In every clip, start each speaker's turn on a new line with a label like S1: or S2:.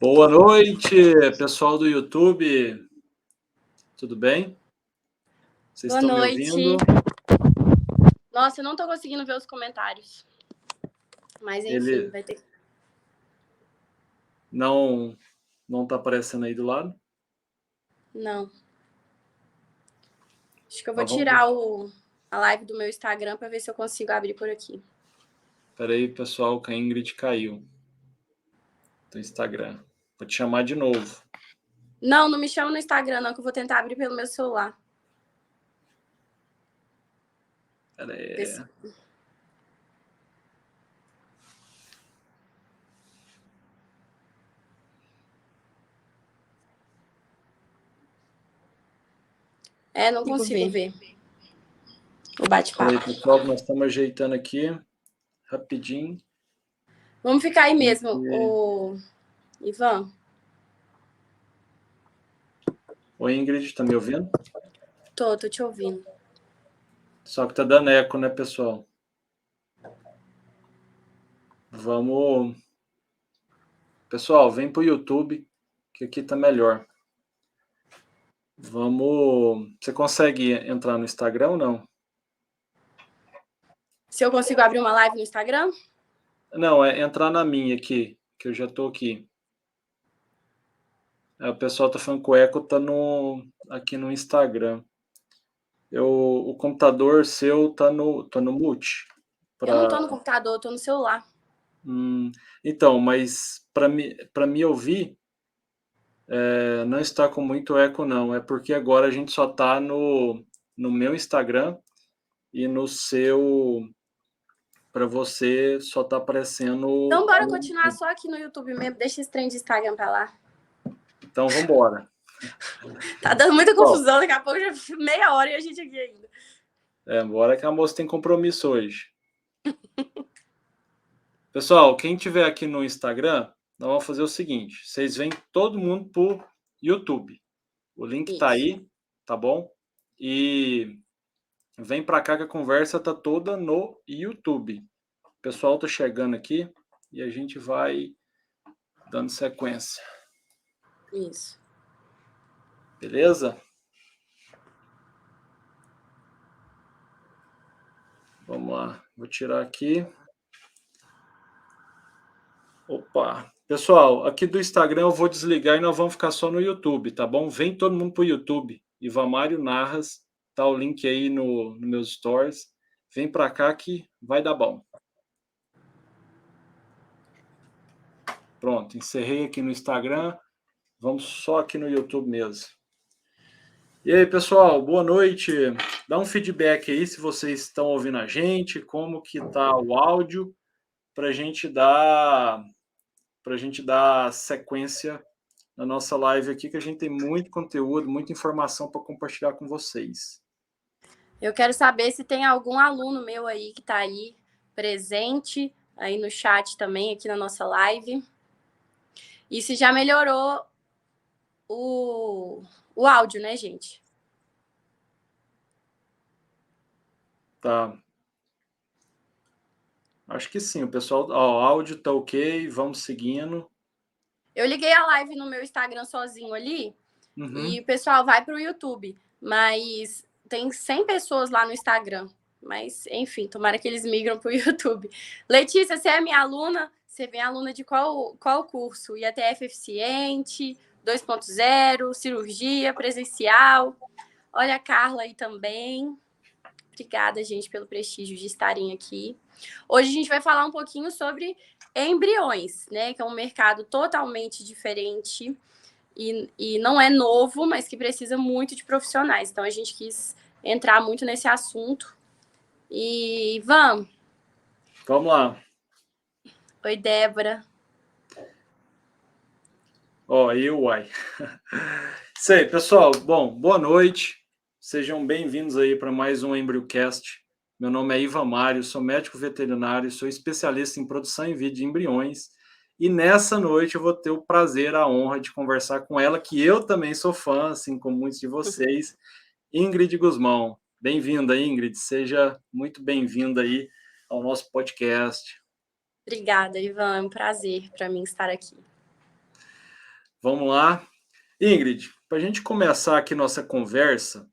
S1: Boa noite, pessoal do YouTube. Tudo bem? Vocês
S2: Boa
S1: estão me
S2: noite.
S1: ouvindo?
S2: Nossa, eu não tô conseguindo ver os comentários. Mas enfim, vai ter.
S1: Não tá aparecendo aí do lado?
S2: Não. Acho que eu vou
S1: Vamos
S2: tirar a live do meu Instagram para ver se eu consigo abrir por aqui.
S1: Espera aí, pessoal, que a Ingrid caiu do Instagram. Vou te chamar de novo.
S2: Não me chama no Instagram, não, que eu vou tentar abrir pelo meu celular.
S1: Espera aí.
S2: Não consigo ver o bate-papo.
S1: Espera aí, pessoal, nós estamos ajeitando aqui rapidinho.
S2: Vamos ficar aí mesmo, o Ivan.
S1: Oi, Ingrid, tá me ouvindo?
S2: Tô te ouvindo.
S1: Só que tá dando eco, né, pessoal? Vamos... Pessoal, vem pro YouTube, que aqui tá melhor. Vamos... Você consegue entrar no Instagram ou não?
S2: Se eu consigo abrir uma live no Instagram?
S1: Não, é entrar na minha aqui, que eu já tô aqui. O pessoal tá falando que o eco tá aqui no Instagram. O computador seu tá no mute.
S2: Eu não tô no computador, eu tô no celular.
S1: Então, mas para me ouvir, não está com muito eco, não. É porque agora a gente só tá no meu Instagram e no seu... Para você só tá aparecendo...
S2: Então bora continuar só aqui no YouTube mesmo. Deixa esse trem de Instagram pra lá.
S1: Então, vamos embora.
S2: Tá dando muita confusão, daqui a pouco já meia hora e a gente aqui ainda.
S1: Bora que a moça tem compromisso hoje. Pessoal, quem tiver aqui no Instagram, nós vamos fazer o seguinte. Vocês vêm todo mundo pro YouTube. O link tá aí, tá bom? E vem pra cá que a conversa tá toda no YouTube. O pessoal tá chegando aqui e a gente vai dando sequência.
S2: Isso.
S1: Beleza? Vamos lá. Vou tirar aqui. Opa. Pessoal, aqui do Instagram eu vou desligar e nós vamos ficar só no YouTube, tá bom? Vem todo mundo pro YouTube. Ivamário Narras, tá o link aí no meus stories. Vem pra cá que vai dar bom. Pronto, encerrei aqui no Instagram. Vamos só aqui no YouTube mesmo. E aí, pessoal, boa noite. Dá um feedback aí se vocês estão ouvindo a gente, como que tá o áudio, para a gente dar sequência na nossa live aqui, que a gente tem muito conteúdo, muita informação para compartilhar com vocês.
S2: Eu quero saber se tem algum aluno meu aí que está aí presente, aí no chat também, aqui na nossa live. E se já melhorou o áudio, né, gente?
S1: Tá. Acho que sim, o pessoal... Ó, o áudio tá ok, vamos seguindo.
S2: Eu liguei a live no meu Instagram sozinho ali, e o pessoal vai para o YouTube, mas tem 100 pessoas lá no Instagram. Mas, enfim, tomara que eles migram para o YouTube. Letícia, você é minha aluna? Você vem aluna de qual curso? IATF Eficiente, 2.0, cirurgia, presencial. Olha a Carla aí também. Obrigada, gente, pelo prestígio de estarem aqui. Hoje a gente vai falar um pouquinho sobre embriões, né? Que é um mercado totalmente diferente e não é novo, mas que precisa muito de profissionais. Então a gente quis entrar muito nesse assunto. E vamos
S1: lá.
S2: Oi, Débora.
S1: Ó, uai. Isso aí, pessoal. Bom, boa noite. Sejam bem-vindos aí para mais um EmbrioCast. Meu nome é Ivan Mário, sou médico veterinário, sou especialista em produção em vídeo de embriões. E nessa noite eu vou ter o prazer, a honra de conversar com ela, que eu também sou fã, assim como muitos de vocês, Ingrid Guzmão. Bem-vinda, Ingrid. Seja muito bem-vinda aí ao nosso podcast.
S2: Obrigada, Ivan. É um prazer para mim estar aqui.
S1: Vamos lá. Ingrid, para a gente começar aqui nossa conversa,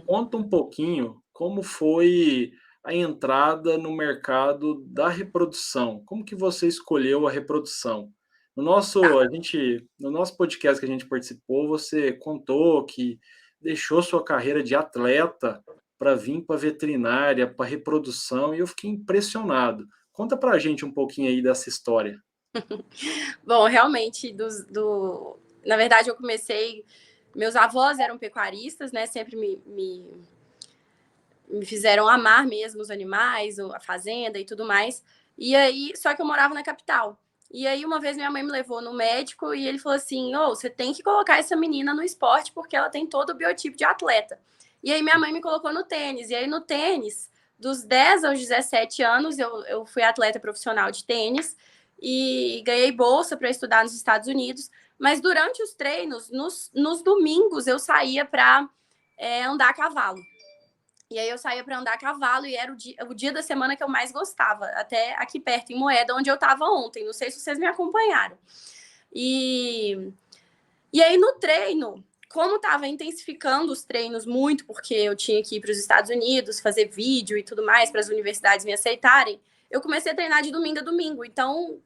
S1: conta um pouquinho como foi a entrada no mercado da reprodução. Como que você escolheu a reprodução?
S2: Tá.
S1: No nosso podcast que a gente participou, você contou que deixou sua carreira de atleta para vir para veterinária, para reprodução, e eu fiquei impressionado. Conta para a gente um pouquinho aí dessa história.
S2: Bom, realmente, na verdade, eu comecei. Meus avós eram pecuaristas, né? Sempre me fizeram amar mesmo os animais, a fazenda e tudo mais. E aí, só que eu morava na capital. E aí, uma vez minha mãe me levou no médico e ele falou assim: Ô, você tem que colocar essa menina no esporte porque ela tem todo o biotipo de atleta. E aí, minha mãe me colocou no tênis. E aí, no tênis, dos 10 aos 17 anos, eu fui atleta profissional de tênis e ganhei bolsa para estudar nos Estados Unidos. Mas durante os treinos, nos domingos, eu saía para andar a cavalo. E aí eu saía para andar a cavalo e era o dia da semana que eu mais gostava, até aqui perto, em Moeda, onde eu estava ontem. Não sei se vocês me acompanharam. E aí no treino, como estava intensificando os treinos muito, porque eu tinha que ir para os Estados Unidos, fazer vídeo e tudo mais, para as universidades me aceitarem, eu comecei a treinar de domingo a domingo. Então,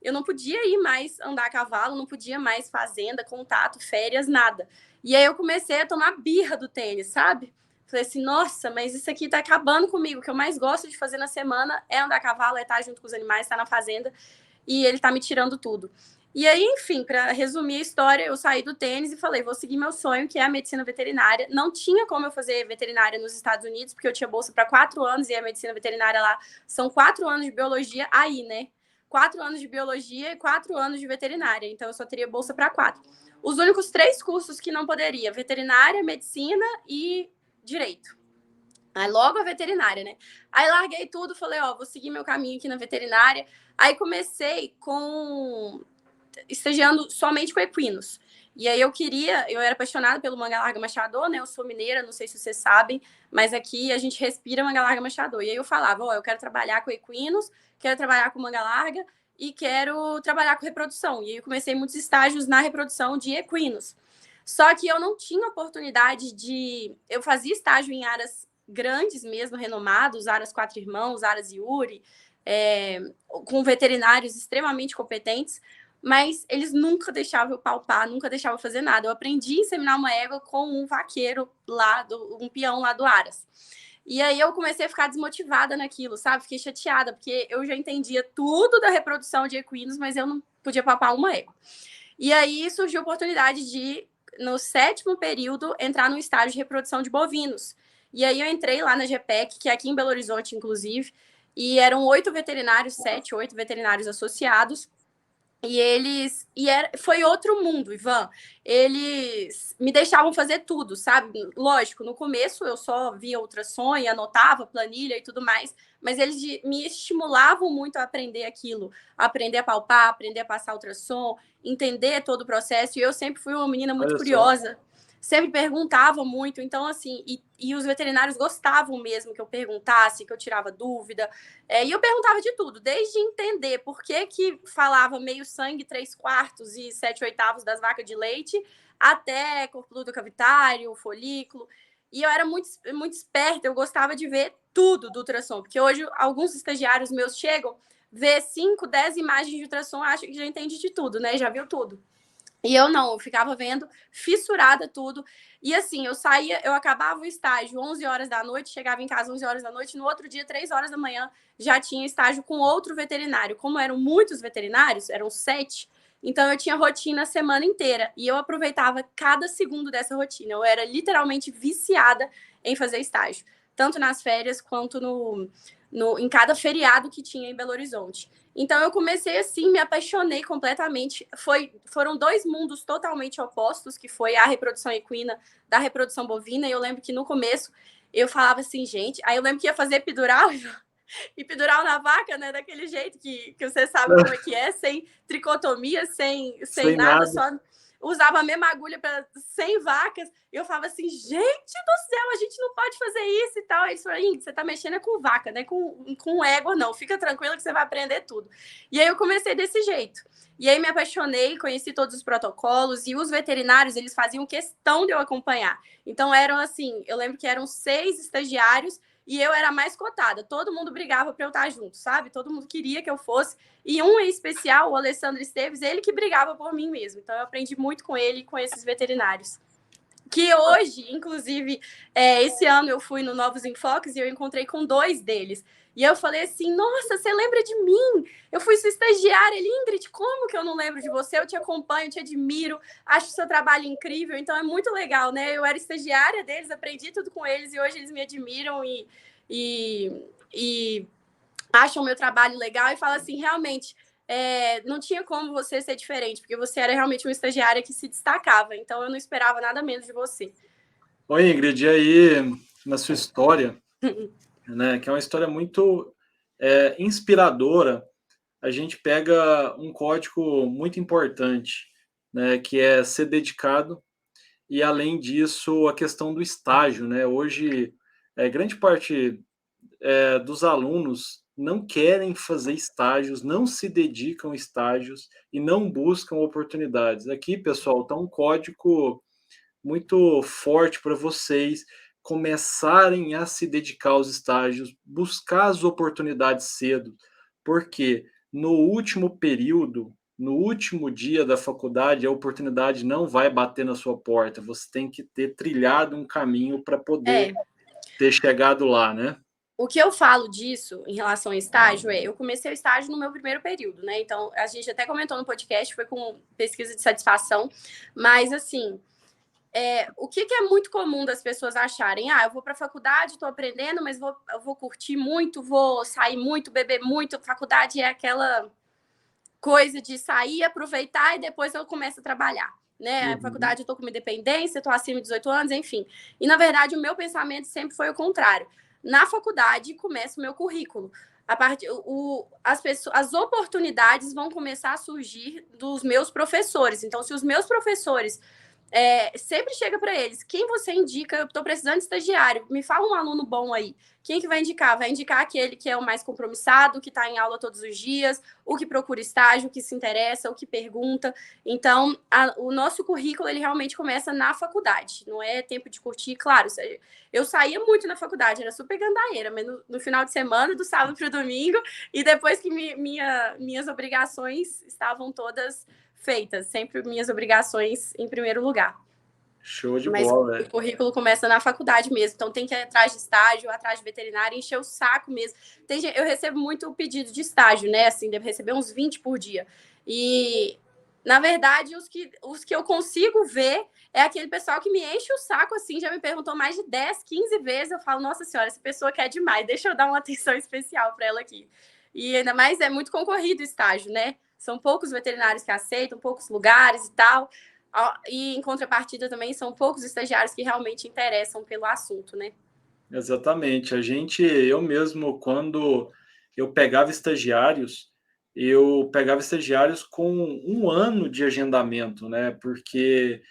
S2: eu não podia ir mais andar a cavalo, não podia mais fazenda, contato, férias, nada. E aí eu comecei a tomar birra do tênis, sabe? Falei assim, nossa, mas isso aqui tá acabando comigo. O que eu mais gosto de fazer na semana é andar a cavalo, é estar junto com os animais, estar na fazenda. E ele tá me tirando tudo. E aí, enfim, para resumir a história, eu saí do tênis e falei, vou seguir meu sonho, que é a medicina veterinária. Não tinha como eu fazer veterinária nos Estados Unidos, porque eu tinha bolsa para 4 anos e a medicina veterinária lá são 4 anos de biologia aí, né? 4 anos de biologia e 4 anos de veterinária. Então, eu só teria bolsa para 4. Os únicos 3 cursos que não poderia, veterinária, medicina e direito. Aí logo a veterinária, né? Aí larguei tudo, falei, ó, vou seguir meu caminho aqui na veterinária. Aí comecei estagiando somente com equinos. E aí eu era apaixonada pelo manga larga machador, né? Eu sou mineira, não sei se vocês sabem, mas aqui a gente respira manga larga machador. E aí eu falava, ó, eu quero trabalhar com equinos, quero trabalhar com manga larga e quero trabalhar com reprodução. E aí eu comecei muitos estágios na reprodução de equinos. Só que eu não tinha oportunidade eu fazia estágio em áreas grandes mesmo, renomados, áreas Quatro Irmãos, áreas Iuri, com veterinários extremamente competentes, mas eles nunca deixavam eu palpar, nunca deixavam eu fazer nada. Eu aprendi a inseminar uma égua com um vaqueiro lá, um peão lá do Aras. E aí eu comecei a ficar desmotivada naquilo, sabe? Fiquei chateada, porque eu já entendia tudo da reprodução de equinos, mas eu não podia palpar uma égua. E aí surgiu a oportunidade de, no 7º período, entrar no estágio de reprodução de bovinos. E aí eu entrei lá na GPEC, que é aqui em Belo Horizonte, inclusive, e eram 8 veterinários, 7, 8 veterinários associados. Foi outro mundo, Ivan. Eles me deixavam fazer tudo, sabe? Lógico, no começo eu só via ultrassom e anotava planilha e tudo mais, mas eles me estimulavam muito a aprender aquilo, a aprender a palpar, aprender a passar ultrassom, entender todo o processo. E eu sempre fui uma menina muito curiosa, sempre perguntava muito. Então, assim, e os veterinários gostavam mesmo que eu perguntasse, que eu tirava dúvida. E eu perguntava de tudo, desde entender por que falava meio sangue, 3/4 e 7/8 das vacas de leite, até corpo cavitário, folículo. E eu era muito, muito esperta, eu gostava de ver tudo do ultrassom, porque hoje alguns estagiários meus chegam, vê 5, 10 imagens de ultrassom, acham que já entende de tudo, né? Já viu tudo. E eu não, eu ficava vendo, fissurada tudo. E assim, eu acabava o estágio 11 horas da noite, chegava em casa 11 horas da noite, no outro dia, 3 horas da manhã, já tinha estágio com outro veterinário. Como eram muitos veterinários, eram 7, então eu tinha rotina a semana inteira. E eu aproveitava cada segundo dessa rotina. Eu era literalmente viciada em fazer estágio, tanto nas férias quanto em cada feriado que tinha em Belo Horizonte. Então eu comecei assim, me apaixonei completamente. Foram 2 mundos totalmente opostos, que foi a reprodução equina da reprodução bovina. E eu lembro que no começo eu falava assim, gente, aí eu lembro que ia fazer epidural, epidural na vaca, né? Daquele jeito que você sabe como é que é, sem tricotomia, sem nada, só usava a mesma agulha para 100 vacas. E eu falava assim, gente do céu, a gente não pode fazer isso e tal. Aí eles falaram, Ingrid, você tá mexendo com vaca, né? Com égua, não. Fica tranquila que você vai aprender tudo. E aí eu comecei desse jeito. E aí me apaixonei, conheci todos os protocolos. E os veterinários, eles faziam questão de eu acompanhar. Então eram assim, eu lembro que eram 6 estagiários e eu era mais cotada. Todo mundo brigava para eu estar junto, sabe? Todo mundo queria que eu fosse. E um em especial, o Alessandro Esteves, ele que brigava por mim mesmo. Então eu aprendi muito com ele e com esses veterinários. Que hoje, inclusive, esse ano eu fui no Novos Enfoques e eu encontrei com 2 deles. E eu falei assim, nossa, você lembra de mim? Eu fui sua estagiária. Ele, Ingrid, como que eu não lembro de você? Eu te acompanho, te admiro, acho o seu trabalho incrível. Então é muito legal, né? Eu era estagiária deles, aprendi tudo com eles e hoje eles me admiram e acham o meu trabalho legal e falam assim, realmente, não tinha como você ser diferente, porque você era realmente uma estagiária que se destacava. Então eu não esperava nada menos de você.
S1: Oi, Ingrid, e aí, na sua história, né, que é uma história muito inspiradora, a gente pega um código muito importante, né, que é ser dedicado e, além disso, a questão do estágio, né? Hoje, grande parte dos alunos não querem fazer estágios, não se dedicam a estágios e não buscam oportunidades. Aqui, pessoal, está um código muito forte para vocês começarem a se dedicar aos estágios, buscar as oportunidades cedo, porque no último período, no último dia da faculdade, a oportunidade não vai bater na sua porta. Você tem que ter trilhado um caminho para poder ter chegado lá, né?
S2: O que eu falo disso em relação ao estágio eu comecei o estágio no meu primeiro período, né? Então, a gente até comentou no podcast, foi com pesquisa de satisfação, mas assim, o que é muito comum das pessoas acharem? Eu vou para a faculdade, estou aprendendo, mas eu vou curtir muito, vou sair muito, beber muito. Faculdade é aquela coisa de sair, aproveitar e depois eu começo a trabalhar. Né? A faculdade eu estou com uma independência, estou acima de 18 anos, enfim. E, na verdade, o meu pensamento sempre foi o contrário. Na faculdade começa o meu currículo. As oportunidades vão começar a surgir dos meus professores. Então, se os meus professores sempre chega para eles, quem você indica? Eu estou precisando de estagiário, me fala um aluno bom aí. Quem que vai indicar? Vai indicar aquele que é o mais compromissado, que está em aula todos os dias, o que procura estágio, o que se interessa, o que pergunta. Então, o nosso currículo, ele realmente começa na faculdade, não é tempo de curtir. Claro, eu saía muito na faculdade, era super gandaeira, mas no final de semana, do sábado para o domingo, e depois que minhas obrigações estavam todas feitas, sempre minhas obrigações em primeiro lugar.
S1: Show de
S2: Mas
S1: bola.
S2: o currículo começa na faculdade mesmo, então tem que ir atrás de estágio, atrás de veterinário, encher o saco mesmo. Eu recebo muito pedido de estágio, né? Assim, devo receber uns 20 por dia. E, na verdade, os que eu consigo ver é aquele pessoal que me enche o saco, assim, já me perguntou mais de 10, 15 vezes. Eu falo, nossa senhora, essa pessoa quer demais, deixa eu dar uma atenção especial para ela aqui. E ainda mais é muito concorrido o estágio, né? São poucos veterinários que aceitam, poucos lugares e tal. E, em contrapartida, também são poucos estagiários que realmente interessam pelo assunto, né?
S1: Exatamente. Eu mesmo, quando eu pegava estagiários com um ano de agendamento, né? Porque,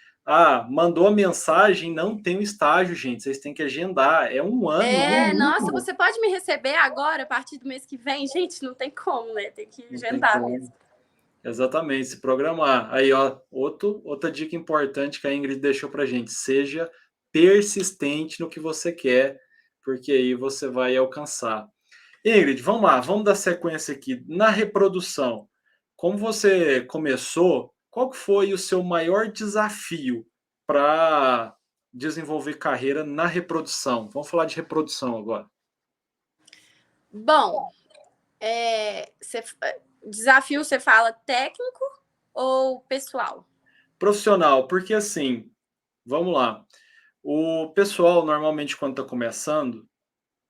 S1: mandou a mensagem, não tem o estágio, gente, vocês têm que agendar. É um ano, no
S2: Nossa,
S1: mínimo.
S2: você pode me receber agora, a partir do mês que vem? Gente, não tem como, né? Tem que
S1: Não tem
S2: agendar
S1: como.
S2: mesmo.
S1: Exatamente, se programar. Aí, ó, outra dica importante que a Ingrid deixou pra gente: seja persistente no que você quer, porque aí você vai alcançar. Ingrid, vamos lá, vamos dar sequência aqui. Na reprodução, como você começou, qual que foi o seu maior desafio para desenvolver carreira na reprodução? Vamos falar de reprodução agora.
S2: Bom, desafio você fala técnico ou pessoal?
S1: Profissional, porque assim, vamos lá. O pessoal, normalmente, quando está começando,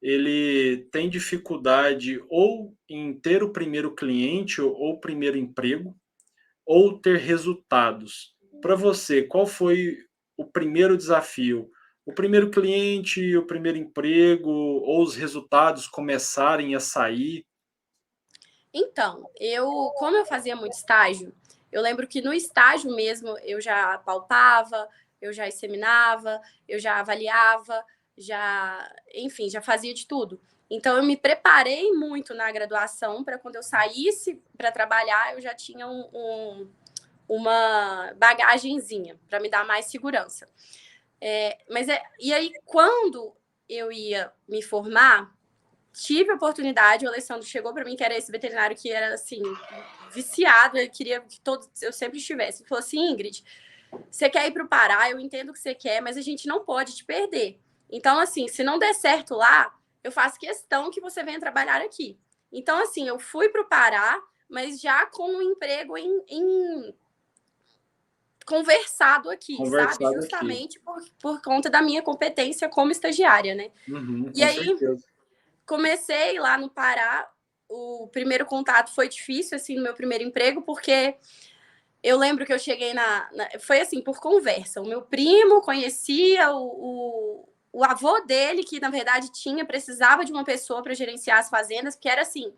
S1: ele tem dificuldade ou em ter o primeiro cliente ou o primeiro emprego, ou ter resultados. Para você, qual foi o primeiro desafio? O primeiro cliente, o primeiro emprego, ou os resultados começarem a sair?
S2: Então, como eu fazia muito estágio, Eu lembro que no estágio mesmo eu já palpava, eu já examinava, eu já avaliava, enfim, já fazia de tudo. Então eu me preparei muito na graduação para quando eu saísse para trabalhar, eu já tinha uma bagagenzinha para me dar mais segurança. E aí, quando eu ia me formar, tive a oportunidade, o Alessandro chegou para mim, que era esse veterinário que era, assim, viciado, ele queria que eu sempre estivesse. Ele falou assim, Ingrid, você quer ir para o Pará, eu entendo o que você quer, mas a gente não pode te perder. Então, assim, se não der certo lá, eu faço questão que você venha trabalhar aqui. Então, assim, eu fui para o Pará, mas já com um emprego conversado aqui, sabe? Justamente por conta da minha competência como estagiária, né? E aí,
S1: certeza.
S2: Comecei lá no Pará. O primeiro contato foi difícil, assim, no meu primeiro emprego, porque eu lembro que eu cheguei foi assim, por conversa. O meu primo conhecia o avô dele, que na verdade precisava de uma pessoa para gerenciar as fazendas, porque era assim,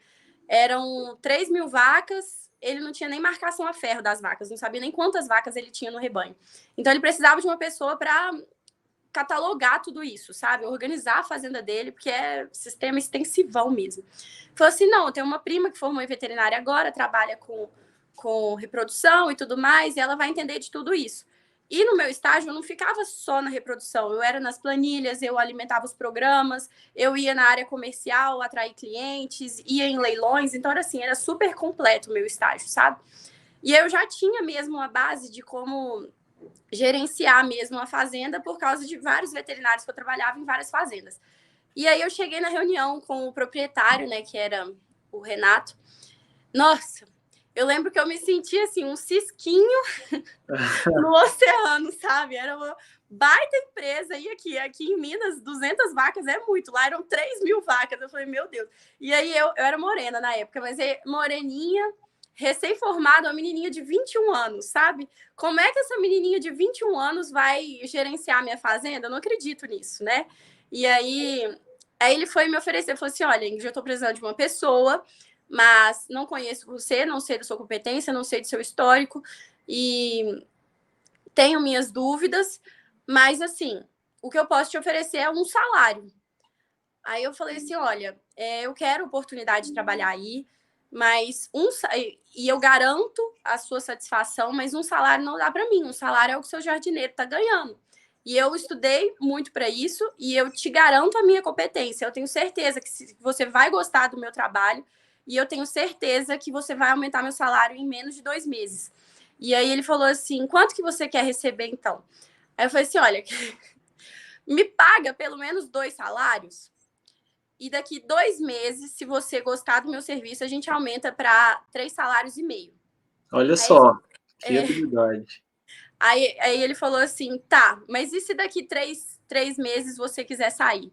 S2: eram 3.000 vacas, ele não tinha nem marcação a ferro das vacas, não sabia nem quantas vacas ele tinha no rebanho. Então ele precisava de uma pessoa para catalogar tudo isso, sabe? Organizar a fazenda dele, porque é sistema extensivão mesmo. Falou assim, não, eu tenho uma prima que formou em veterinária agora, trabalha com reprodução e tudo mais, e ela vai entender de tudo isso. E no meu estágio, eu não ficava só na reprodução, eu era nas planilhas, eu alimentava os programas, eu ia na área comercial, atrair clientes, ia em leilões, então era assim, era super completo o meu estágio, sabe? E eu já tinha mesmo uma base de como gerenciar mesmo a fazenda por causa de vários veterinários que eu trabalhava em várias fazendas. E aí eu cheguei na reunião com o proprietário, né, que era o Renato. Nossa, eu lembro que eu me sentia assim, um cisquinho no oceano, sabe? Era uma baita empresa. E aqui em Minas, 200 vacas é muito. Lá eram 3.000 vacas. Eu falei, meu Deus. E aí eu era morena na época, mas moreninha, recém-formada, uma menininha de 21 anos, sabe? Como é que essa menininha de 21 anos vai gerenciar a minha fazenda? Eu não acredito nisso, né? E aí ele foi me oferecer, falou assim, olha, Ingrid, eu tô precisando de uma pessoa, mas não conheço você, não sei da sua competência, não sei do seu histórico, e tenho minhas dúvidas, mas assim, o que eu posso te oferecer é um salário. Aí eu falei assim, olha, eu quero oportunidade de trabalhar aí, mas e eu garanto a sua satisfação, mas um salário não dá para mim. Um salário é o que o seu jardineiro está ganhando. E eu estudei muito para isso e eu te garanto a minha competência. Eu tenho certeza que você vai gostar do meu trabalho e eu tenho certeza que você vai aumentar meu salário em menos de 2 meses. E aí ele falou assim, quanto que você quer receber então? Aí eu falei assim, olha, me paga pelo menos 2 salários. E daqui 2 meses, se você gostar do meu serviço, a gente aumenta para 3 salários e meio.
S1: Olha só, que habilidade.
S2: Aí ele falou assim, tá, mas e se daqui 3 meses você quiser sair?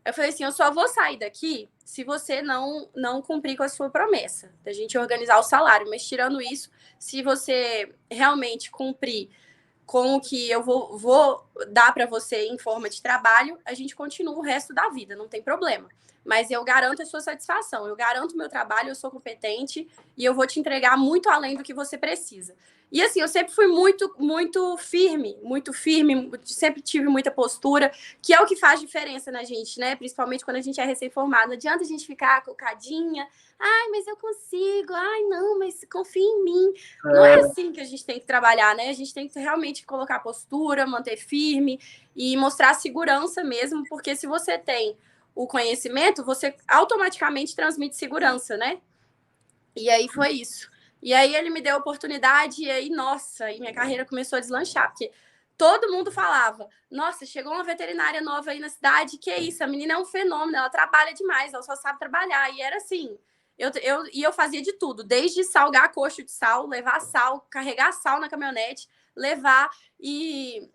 S2: Eu falei assim, eu só vou sair daqui se você não cumprir com a sua promessa, da gente organizar o salário. Mas tirando isso, se você realmente cumprir com o que eu vou dar para você em forma de trabalho, a gente continua o resto da vida, não tem problema. Mas eu garanto a sua satisfação, eu garanto o meu trabalho, eu sou competente e eu vou te entregar muito além do que você precisa. E assim, eu sempre fui muito firme, sempre tive muita postura, que é o que faz diferença na gente, né? Principalmente quando a gente é recém-formado. Não adianta a gente ficar cocadinha, ai, mas eu consigo, ai, não, mas confia em mim. Não é assim que a gente tem que trabalhar, né? A gente tem que realmente colocar postura, manter firme e mostrar segurança mesmo, porque se você tem o conhecimento, você automaticamente transmite segurança, né? E aí foi isso. E aí ele me deu a oportunidade e aí, nossa, e minha carreira começou a deslanchar, porque todo mundo falava, nossa, chegou uma veterinária nova aí na cidade, que é isso, a menina é um fenômeno, ela trabalha demais, ela só sabe trabalhar. E era assim, eu fazia de tudo, desde salgar coxo de sal, levar sal, carregar sal na caminhonete, levar e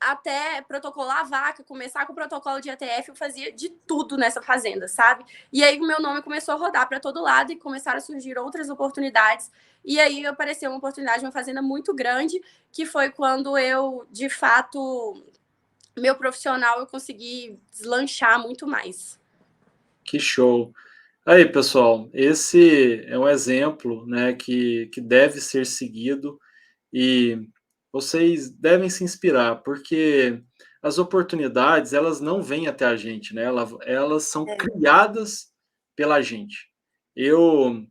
S2: até protocolar a vaca, começar com o protocolo de ATF, eu fazia de tudo nessa fazenda, sabe? E aí o meu nome começou a rodar para todo lado e começaram a surgir outras oportunidades. E aí apareceu uma oportunidade de uma fazenda muito grande, que foi quando eu, de fato, meu profissional, eu consegui deslanchar muito mais.
S1: Que show! Aí, pessoal, esse é um exemplo, né, que deve ser seguido e vocês devem se inspirar, porque as oportunidades, elas não vêm até a gente, né, elas são
S2: É.
S1: criadas pela gente. Eu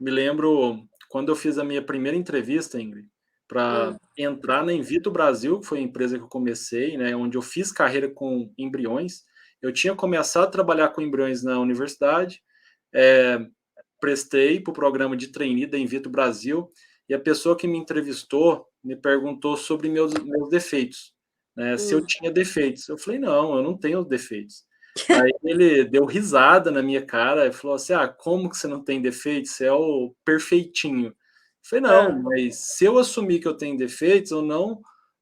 S1: me lembro quando eu fiz a minha primeira entrevista, Ingrid, para
S2: Hum,
S1: entrar na Invito Brasil, que foi a empresa que eu comecei, né, onde eu fiz carreira com embriões. Eu tinha começado a trabalhar com embriões na universidade, eh, prestei para o programa de trainee da Invito Brasil, e a pessoa que me entrevistou me perguntou sobre meus defeitos, né, se eu
S2: hum.
S1: tinha defeitos. Eu falei: "Não, eu não tenho defeitos". Aí ele deu risada na minha cara e falou assim: "Ah, como que você não tem defeitos? Você é o perfeitinho". Eu falei: "Não,
S2: Hã.
S1: mas se eu assumir que eu tenho defeitos,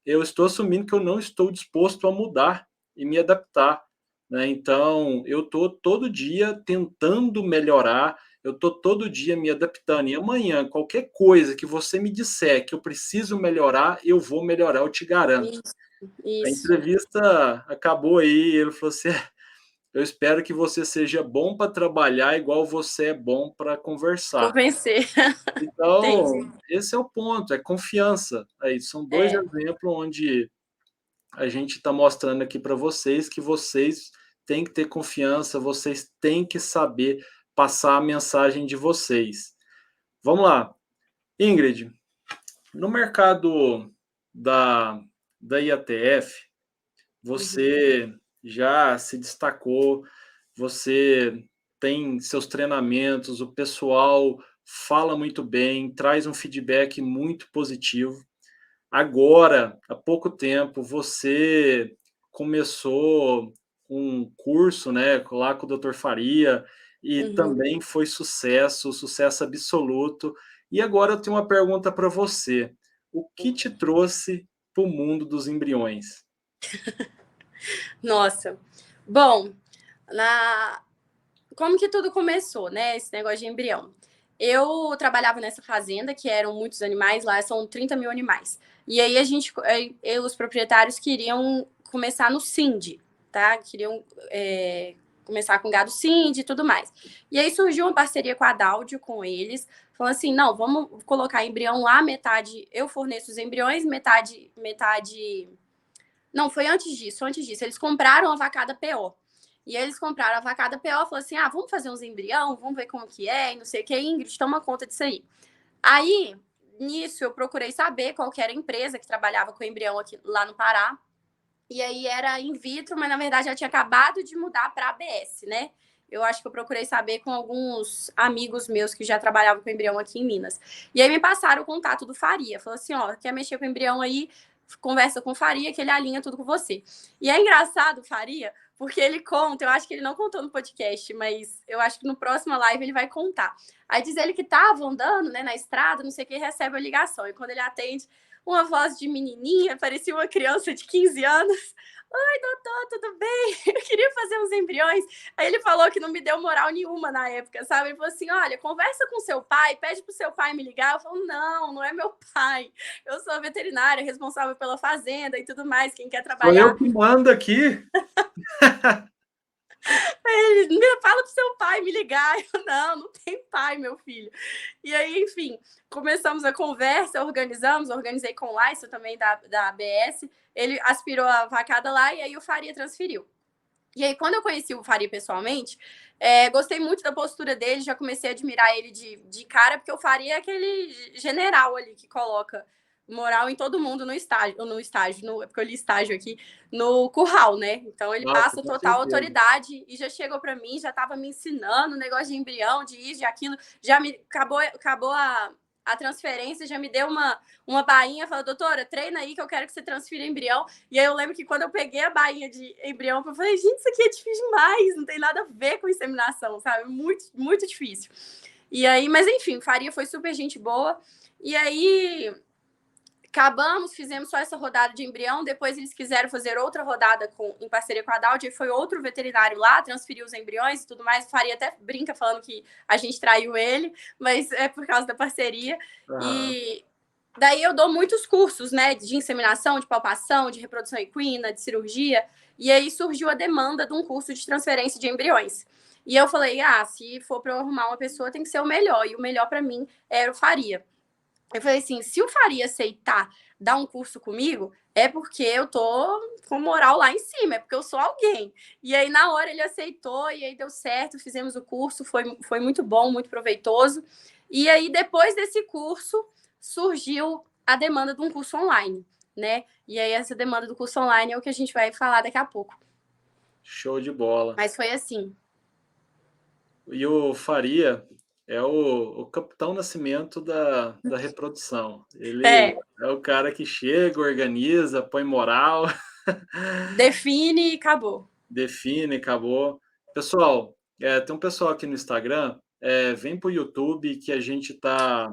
S1: eu estou assumindo que eu não estou disposto a mudar e me adaptar, né, então eu estou todo dia tentando melhorar, eu estou todo dia me adaptando, e amanhã qualquer coisa que você me disser que eu preciso melhorar, eu vou melhorar, eu te garanto".
S2: Isso,
S1: A
S2: isso.
S1: entrevista acabou aí, ele falou assim: "Eu espero que você seja bom para trabalhar igual você é bom para conversar".
S2: Convencer. Entendi.
S1: Então, esse é o ponto, é confiança. Aí são 2
S2: É,
S1: exemplos onde a gente está mostrando aqui para vocês que vocês têm que ter confiança, vocês têm que saber passar a mensagem de vocês. Vamos lá. Ingrid, no mercado da da IATF,
S2: uhum.
S1: você já se destacou, você tem seus treinamentos, o pessoal fala muito bem, traz um feedback muito positivo. Agora, há pouco tempo, você começou um curso, né, lá com o Dr. Faria, e
S2: Uhum.
S1: também foi sucesso, sucesso absoluto. E agora eu tenho uma pergunta para você: o que te trouxe para o mundo dos embriões?
S2: Nossa. Bom, na como que tudo começou, né, esse negócio de embrião. Eu trabalhava nessa fazenda, que eram muitos animais, lá são 30.000 animais. E aí a gente, os proprietários queriam começar no Sind, tá? Queriam começar com gado Sind e tudo mais. E aí surgiu uma parceria com a Dáudio, com eles, falando assim, não, vamos colocar embrião lá, metade eu forneço os embriões, metade... Não, foi antes disso. Eles compraram a vacada PO. E aí eles compraram a vacada PO, falou assim: ah, vamos fazer uns embrião, vamos ver como que é, e não sei o que. Ingrid, toma conta disso aí. Aí, nisso, eu procurei saber qual que era a empresa que trabalhava com embrião aqui lá no Pará. E aí era in vitro, mas na verdade já tinha acabado de mudar para ABS, né? Eu acho que eu procurei saber com alguns amigos meus que já trabalhavam com embrião aqui em Minas. E aí me passaram o contato do Faria. Falou assim: ó, quer mexer com embrião aí? Conversa com o Faria, que ele alinha tudo com você. E é engraçado o Faria, porque ele conta, eu acho que ele não contou no podcast, mas eu acho que no próximo live ele vai contar. Aí diz ele que tava andando, né, na estrada, não sei o que, recebe a ligação. E quando ele atende, uma voz de menininha, parecia uma criança de 15 anos. Oi, doutor, tudo bem? Eu queria fazer uns embriões. Aí ele falou que não me deu moral nenhuma na época, sabe? Ele falou assim: olha, conversa com seu pai, pede pro seu pai me ligar. Eu falo: não, não é meu pai. Eu sou a veterinária, responsável pela fazenda e tudo mais. Quem quer
S1: Sou eu
S2: trabalhar,
S1: que mando aqui.
S2: ele fala pro seu pai me ligar. Eu, não tem pai, meu filho. E aí, enfim, começamos a conversa, organizei com o Laison também da ABS. Ele aspirou a vacada lá e aí o Faria transferiu. E aí, quando eu conheci o Faria pessoalmente, gostei muito da postura dele, já comecei a admirar ele de cara, porque o Faria é aquele general ali que coloca moral em todo mundo porque eu li estágio aqui, no curral, né? Então ele
S1: Nossa,
S2: passa
S1: com
S2: total
S1: certeza.
S2: autoridade e já chegou para mim, já estava me ensinando o negócio de embrião, de isso, de aquilo, já me acabou a transferência, já me deu uma bainha, falou, doutora, treina aí que eu quero que você transfira embrião. E aí eu lembro que quando eu peguei a bainha de embrião, eu falei, gente, isso aqui é difícil demais, não tem nada a ver com inseminação, sabe? Muito, muito difícil. E aí, mas enfim, Faria foi super gente boa. E aí acabamos, fizemos só essa rodada de embrião, depois eles quiseram fazer outra rodada em parceria com a Daud, e foi outro veterinário lá, transferiu os embriões e tudo mais, o Faria até brinca falando que a gente traiu ele, mas é por causa da parceria,
S1: Aham.
S2: e daí eu dou muitos cursos, né, de inseminação, de palpação, de reprodução equina, de cirurgia, e aí surgiu a demanda de um curso de transferência de embriões. E eu falei, se for para eu arrumar uma pessoa, tem que ser o melhor. E o melhor para mim era o Faria. Eu falei assim, se o Faria aceitar dar um curso comigo, é porque eu tô com moral lá em cima, é porque eu sou alguém. E aí, na hora, ele aceitou, e aí deu certo, fizemos o curso, foi muito bom, muito proveitoso. E aí, depois desse curso, surgiu a demanda de um curso online, né? E aí, essa demanda do curso online é o que a gente vai falar daqui a pouco.
S1: Show de bola.
S2: Mas foi assim.
S1: E o Faria é o Capitão Nascimento da reprodução. Ele é o cara que chega, organiza, põe moral.
S2: Define e acabou.
S1: Define, acabou. Pessoal, tem um pessoal aqui no Instagram, vem para o YouTube que a gente tá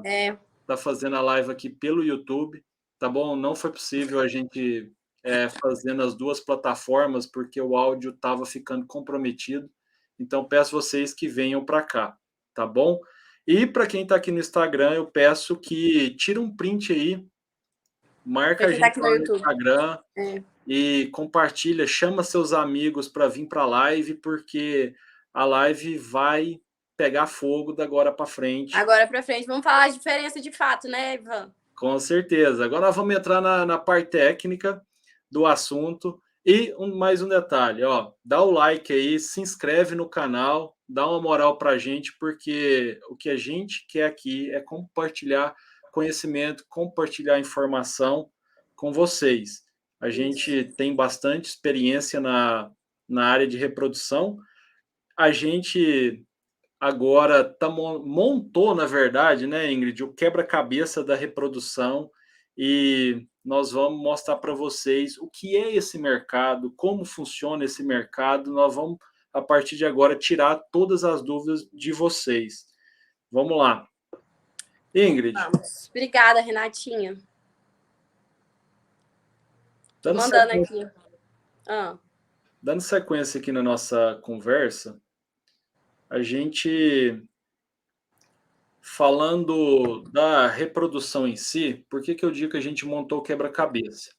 S1: fazendo a live aqui pelo YouTube, tá bom? Não foi possível a gente fazer nas duas plataformas porque o áudio estava ficando comprometido. Então peço vocês que venham para cá, tá bom? E para quem está aqui no Instagram, eu peço que tire um print aí, marca a
S2: Quem tá
S1: gente
S2: aqui no
S1: lá no
S2: YouTube.
S1: Instagram e compartilha, chama seus amigos para vir para a live, porque a live vai pegar fogo da agora para frente.
S2: Agora para frente, vamos falar a diferença de fato, né, Ivan?
S1: Com certeza. Agora nós vamos entrar na parte técnica do assunto. E mais um detalhe, ó, dá o like aí, se inscreve no canal, dá uma moral para a gente, porque o que a gente quer aqui é compartilhar conhecimento, compartilhar informação com vocês. A gente tem bastante experiência na área de reprodução. A gente agora montou, na verdade, né, Ingrid, o quebra-cabeça da reprodução, e nós vamos mostrar para vocês o que é esse mercado, como funciona esse mercado. Nós vamos, a partir de agora, tirar todas as dúvidas de vocês. Vamos lá. Ingrid.
S2: Vamos. Obrigada, Renatinha. Tô mandando aqui.
S1: Dando sequência aqui na nossa conversa, a gente falando da reprodução em si, por que eu digo que a gente montou o quebra-cabeça?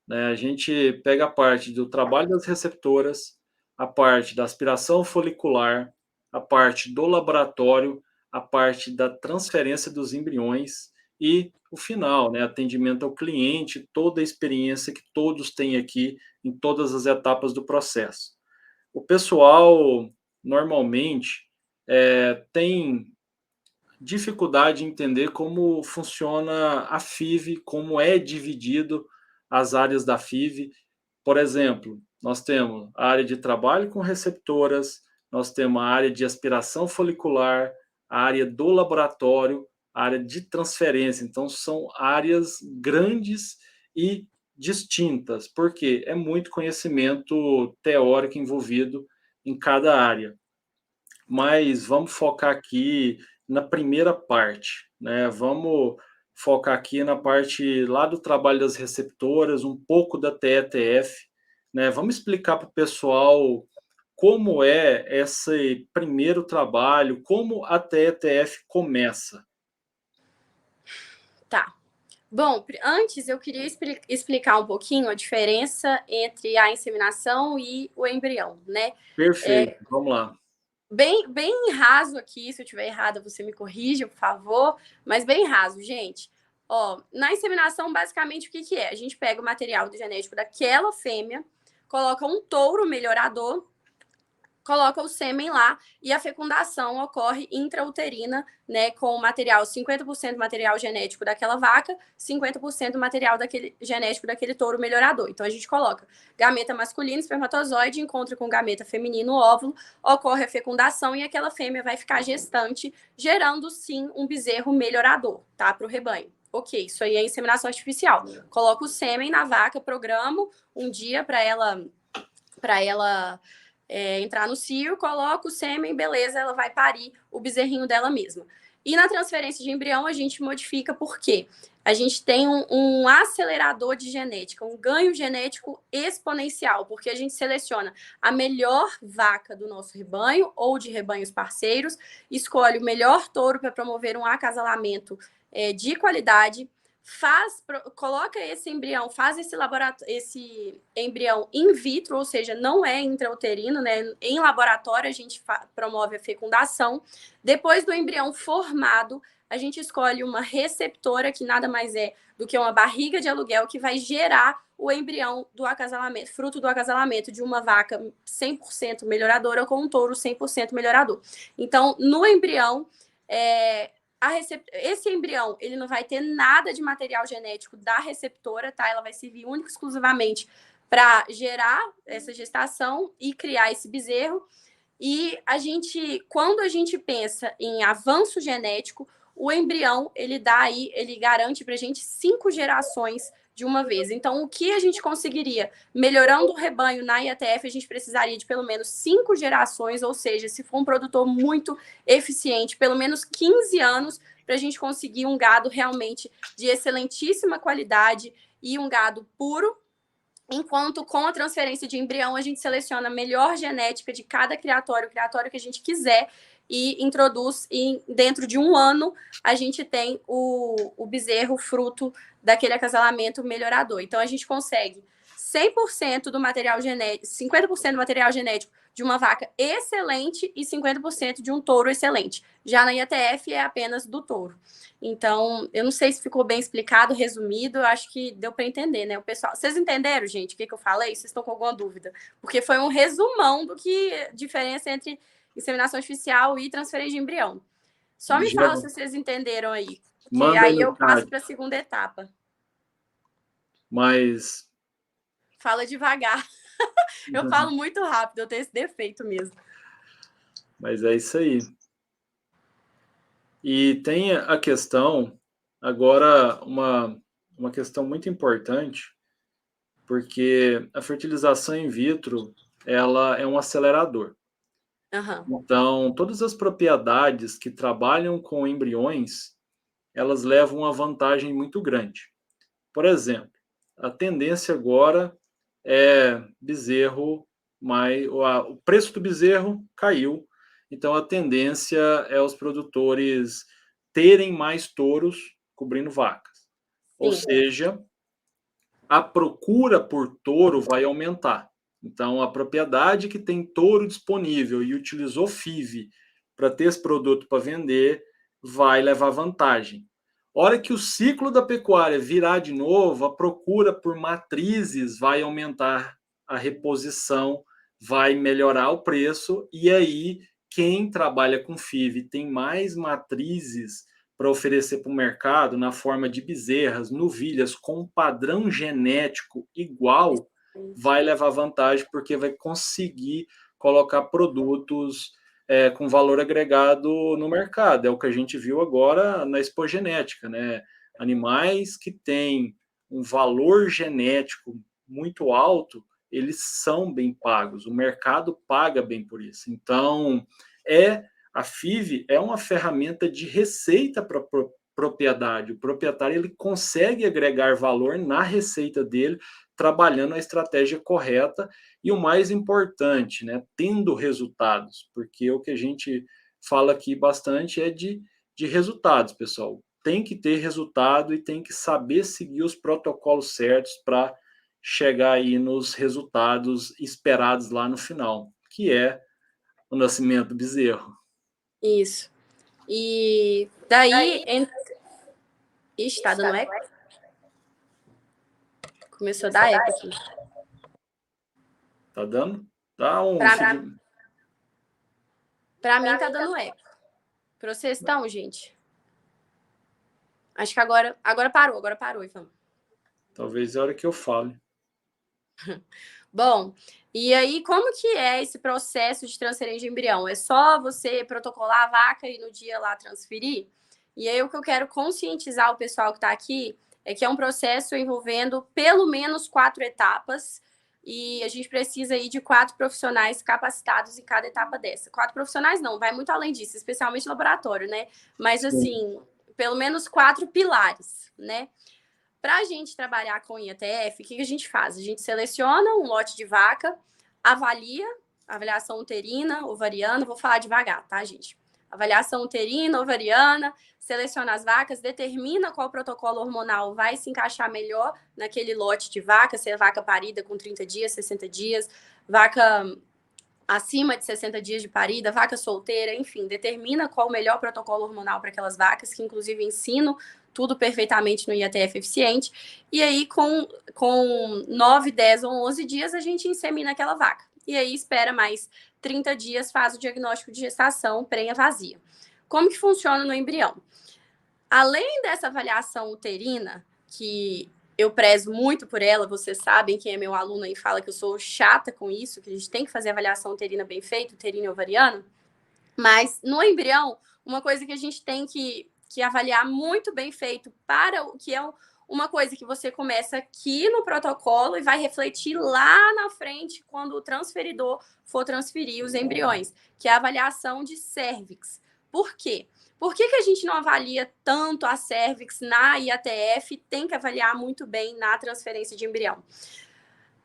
S1: Né? A gente pega a parte do trabalho das receptoras, a parte da aspiração folicular, a parte do laboratório, a parte da transferência dos embriões e o final, né? Atendimento ao cliente, toda a experiência que todos têm aqui em todas as etapas do processo. O pessoal, normalmente, tem dificuldade em entender como funciona a FIV, como é dividido as áreas da FIV. Por exemplo, nós temos a área de trabalho com receptoras, nós temos a área de aspiração folicular, a área do laboratório, a área de transferência. Então, são áreas grandes e distintas, porque é muito conhecimento teórico envolvido em cada área. Mas vamos focar aqui na primeira parte, né? Vamos focar aqui na parte lá do trabalho das receptoras, um pouco da TETF, né? Vamos explicar para o pessoal como é esse primeiro trabalho, como a TETF começa.
S2: Tá. Bom, antes eu queria explicar um pouquinho a diferença entre a inseminação e o embrião, né?
S1: Perfeito, vamos lá.
S2: Bem raso aqui, se eu estiver errada, você me corrija, por favor, mas bem raso, gente. Ó, na inseminação, basicamente, o que é? A gente pega o material genético daquela fêmea, coloca um touro melhorador, coloca o sêmen lá e a fecundação ocorre intrauterina, né, com material 50% material genético daquela vaca, 50% material genético daquele touro melhorador. Então a gente coloca gameta masculino, espermatozoide, encontra com gameta feminino, óvulo, ocorre a fecundação e aquela fêmea vai ficar gestante, gerando sim um bezerro melhorador, tá, para o rebanho. Ok, isso aí é inseminação artificial. Coloco o sêmen na vaca, programo um dia para ela entrar no cio, coloca o sêmen, beleza, ela vai parir o bezerrinho dela mesma. E na transferência de embrião, a gente modifica por quê? A gente tem um acelerador de genética, um ganho genético exponencial, porque a gente seleciona a melhor vaca do nosso rebanho ou de rebanhos parceiros, escolhe o melhor touro para promover um acasalamento de qualidade, coloca esse embrião, faz esse embrião in vitro, ou seja, não é intrauterino, né? Em laboratório a gente promove a fecundação. Depois do embrião formado, a gente escolhe uma receptora, que nada mais é do que uma barriga de aluguel, que vai gerar o embrião do acasalamento, fruto do acasalamento de uma vaca 100% melhoradora com um touro 100% melhorador. Então, no embrião, esse embrião, ele não vai ter nada de material genético da receptora, tá? Ela vai servir única e exclusivamente para gerar essa gestação e criar esse bezerro. E quando a gente pensa em avanço genético, o embrião, ele garante para a gente 5 gerações de uma vez. Então, o que a gente conseguiria? Melhorando o rebanho na IATF, a gente precisaria de pelo menos 5 gerações, ou seja, se for um produtor muito eficiente, pelo menos 15 anos, para a gente conseguir um gado realmente de excelentíssima qualidade e um gado puro. Enquanto com a transferência de embrião, a gente seleciona a melhor genética de cada criatório, o criatório que a gente quiser, e introduz, e dentro de um ano, a gente tem o bezerro fruto daquele acasalamento melhorador. Então, a gente consegue 100% do material genético, 50% do material genético de uma vaca excelente e 50% de um touro excelente. Já na IATF é apenas do touro. Então, eu não sei se ficou bem explicado, resumido, eu acho que deu para entender, né? O pessoal, vocês entenderam, gente, o que eu falei? Vocês estão com alguma dúvida? Porque foi um resumão do que diferença entre inseminação artificial e transferência de embrião. Só me fala se vocês entenderam aí, que aí eu passo para a segunda etapa.
S1: Mas
S2: fala devagar. Eu falo muito rápido, eu tenho esse defeito mesmo.
S1: Mas é isso aí. E tem a questão, agora, uma questão muito importante, porque a fertilização in vitro, ela é um acelerador.
S2: Uhum.
S1: Então, todas as propriedades que trabalham com embriões, elas levam uma vantagem muito grande. Por exemplo, a tendência agora é bezerro, o preço do bezerro caiu, então a tendência é os produtores terem mais touros cobrindo vacas. Sim. Ou seja, a procura por touro vai aumentar. Então, a propriedade que tem touro disponível e utilizou FIV para ter esse produto para vender vai levar vantagem. Hora que o ciclo da pecuária virar de novo, a procura por matrizes vai aumentar a reposição, vai melhorar o preço, e aí quem trabalha com FIV tem mais matrizes para oferecer para o mercado na forma de bezerras, novilhas com padrão genético igual, vai levar vantagem porque vai conseguir colocar produtos com valor agregado no mercado. É o que a gente viu agora na expogenética, né? Animais que têm um valor genético muito alto, eles são bem pagos, o mercado paga bem por isso. Então, a FIV é uma ferramenta de receita para propriedade. O proprietário ele consegue agregar valor na receita dele, trabalhando a estratégia correta e o mais importante, né, tendo resultados, porque o que a gente fala aqui bastante é de resultados, pessoal. Tem que ter resultado e tem que saber seguir os protocolos certos para chegar aí nos resultados esperados lá no final, que é o nascimento do bezerro.
S2: Isso. E daí... Ixi, tá dando eco? Começou a dar eco aqui.
S1: Tá dando? Dá um...
S2: Pra mim tá dando eco. Pra vocês estão, gente? Acho que agora parou, Ivan.
S1: Talvez é a hora que eu fale.
S2: Bom, e aí como que é esse processo de transferência de embrião? É só você protocolar a vaca e no dia lá transferir? E aí o que eu quero conscientizar o pessoal que está aqui é que é um processo envolvendo pelo menos 4 etapas e a gente precisa aí de 4 profissionais capacitados em cada etapa dessa. 4 profissionais não, vai muito além disso, especialmente laboratório, né? Mas assim, pelo menos 4 pilares, né? Para a gente trabalhar com IATF, o que a gente faz? A gente seleciona um lote de vaca, avalia, avaliação uterina, ovariana, vou falar devagar, tá, gente? avaliação uterina, ovariana, seleciona as vacas, determina qual protocolo hormonal vai se encaixar melhor naquele lote de vaca, se é vaca parida com 30 dias, 60 dias, vaca acima de 60 dias de parida, vaca solteira, enfim, determina qual o melhor protocolo hormonal para aquelas vacas, que inclusive ensino tudo perfeitamente no IATF Eficiente. E aí, com 9, 10 ou 11 dias, a gente insemina aquela vaca. E aí, espera mais 30 dias, faz o diagnóstico de gestação prenha vazia. Como que funciona no embrião? Além dessa avaliação uterina, que eu prezo muito por ela, vocês sabem, quem é meu aluno aí fala que eu sou chata com isso, que a gente tem que fazer avaliação uterina bem feita, uterina e ovariana, mas no embrião, uma coisa que a gente tem que avaliar muito bem feito, para o que é uma coisa que você começa aqui no protocolo e vai refletir lá na frente quando o transferidor for transferir os embriões, que é a avaliação de cérvix. Por quê? Por que a gente não avalia tanto a cérvix na IATF? Tem que avaliar muito bem na transferência de embrião.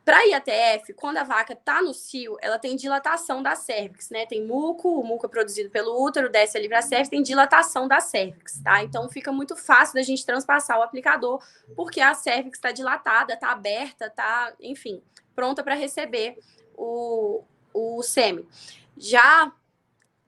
S2: Para a IATF, quando a vaca está no cio, ela tem dilatação da cérvix, né? Tem muco, o muco é produzido pelo útero, desce ali para a cérvix, tem dilatação da cérvix, tá? Então fica muito fácil da gente transpassar o aplicador, porque a cérvix está dilatada, está aberta, está, enfim, pronta para receber o sêmen. Já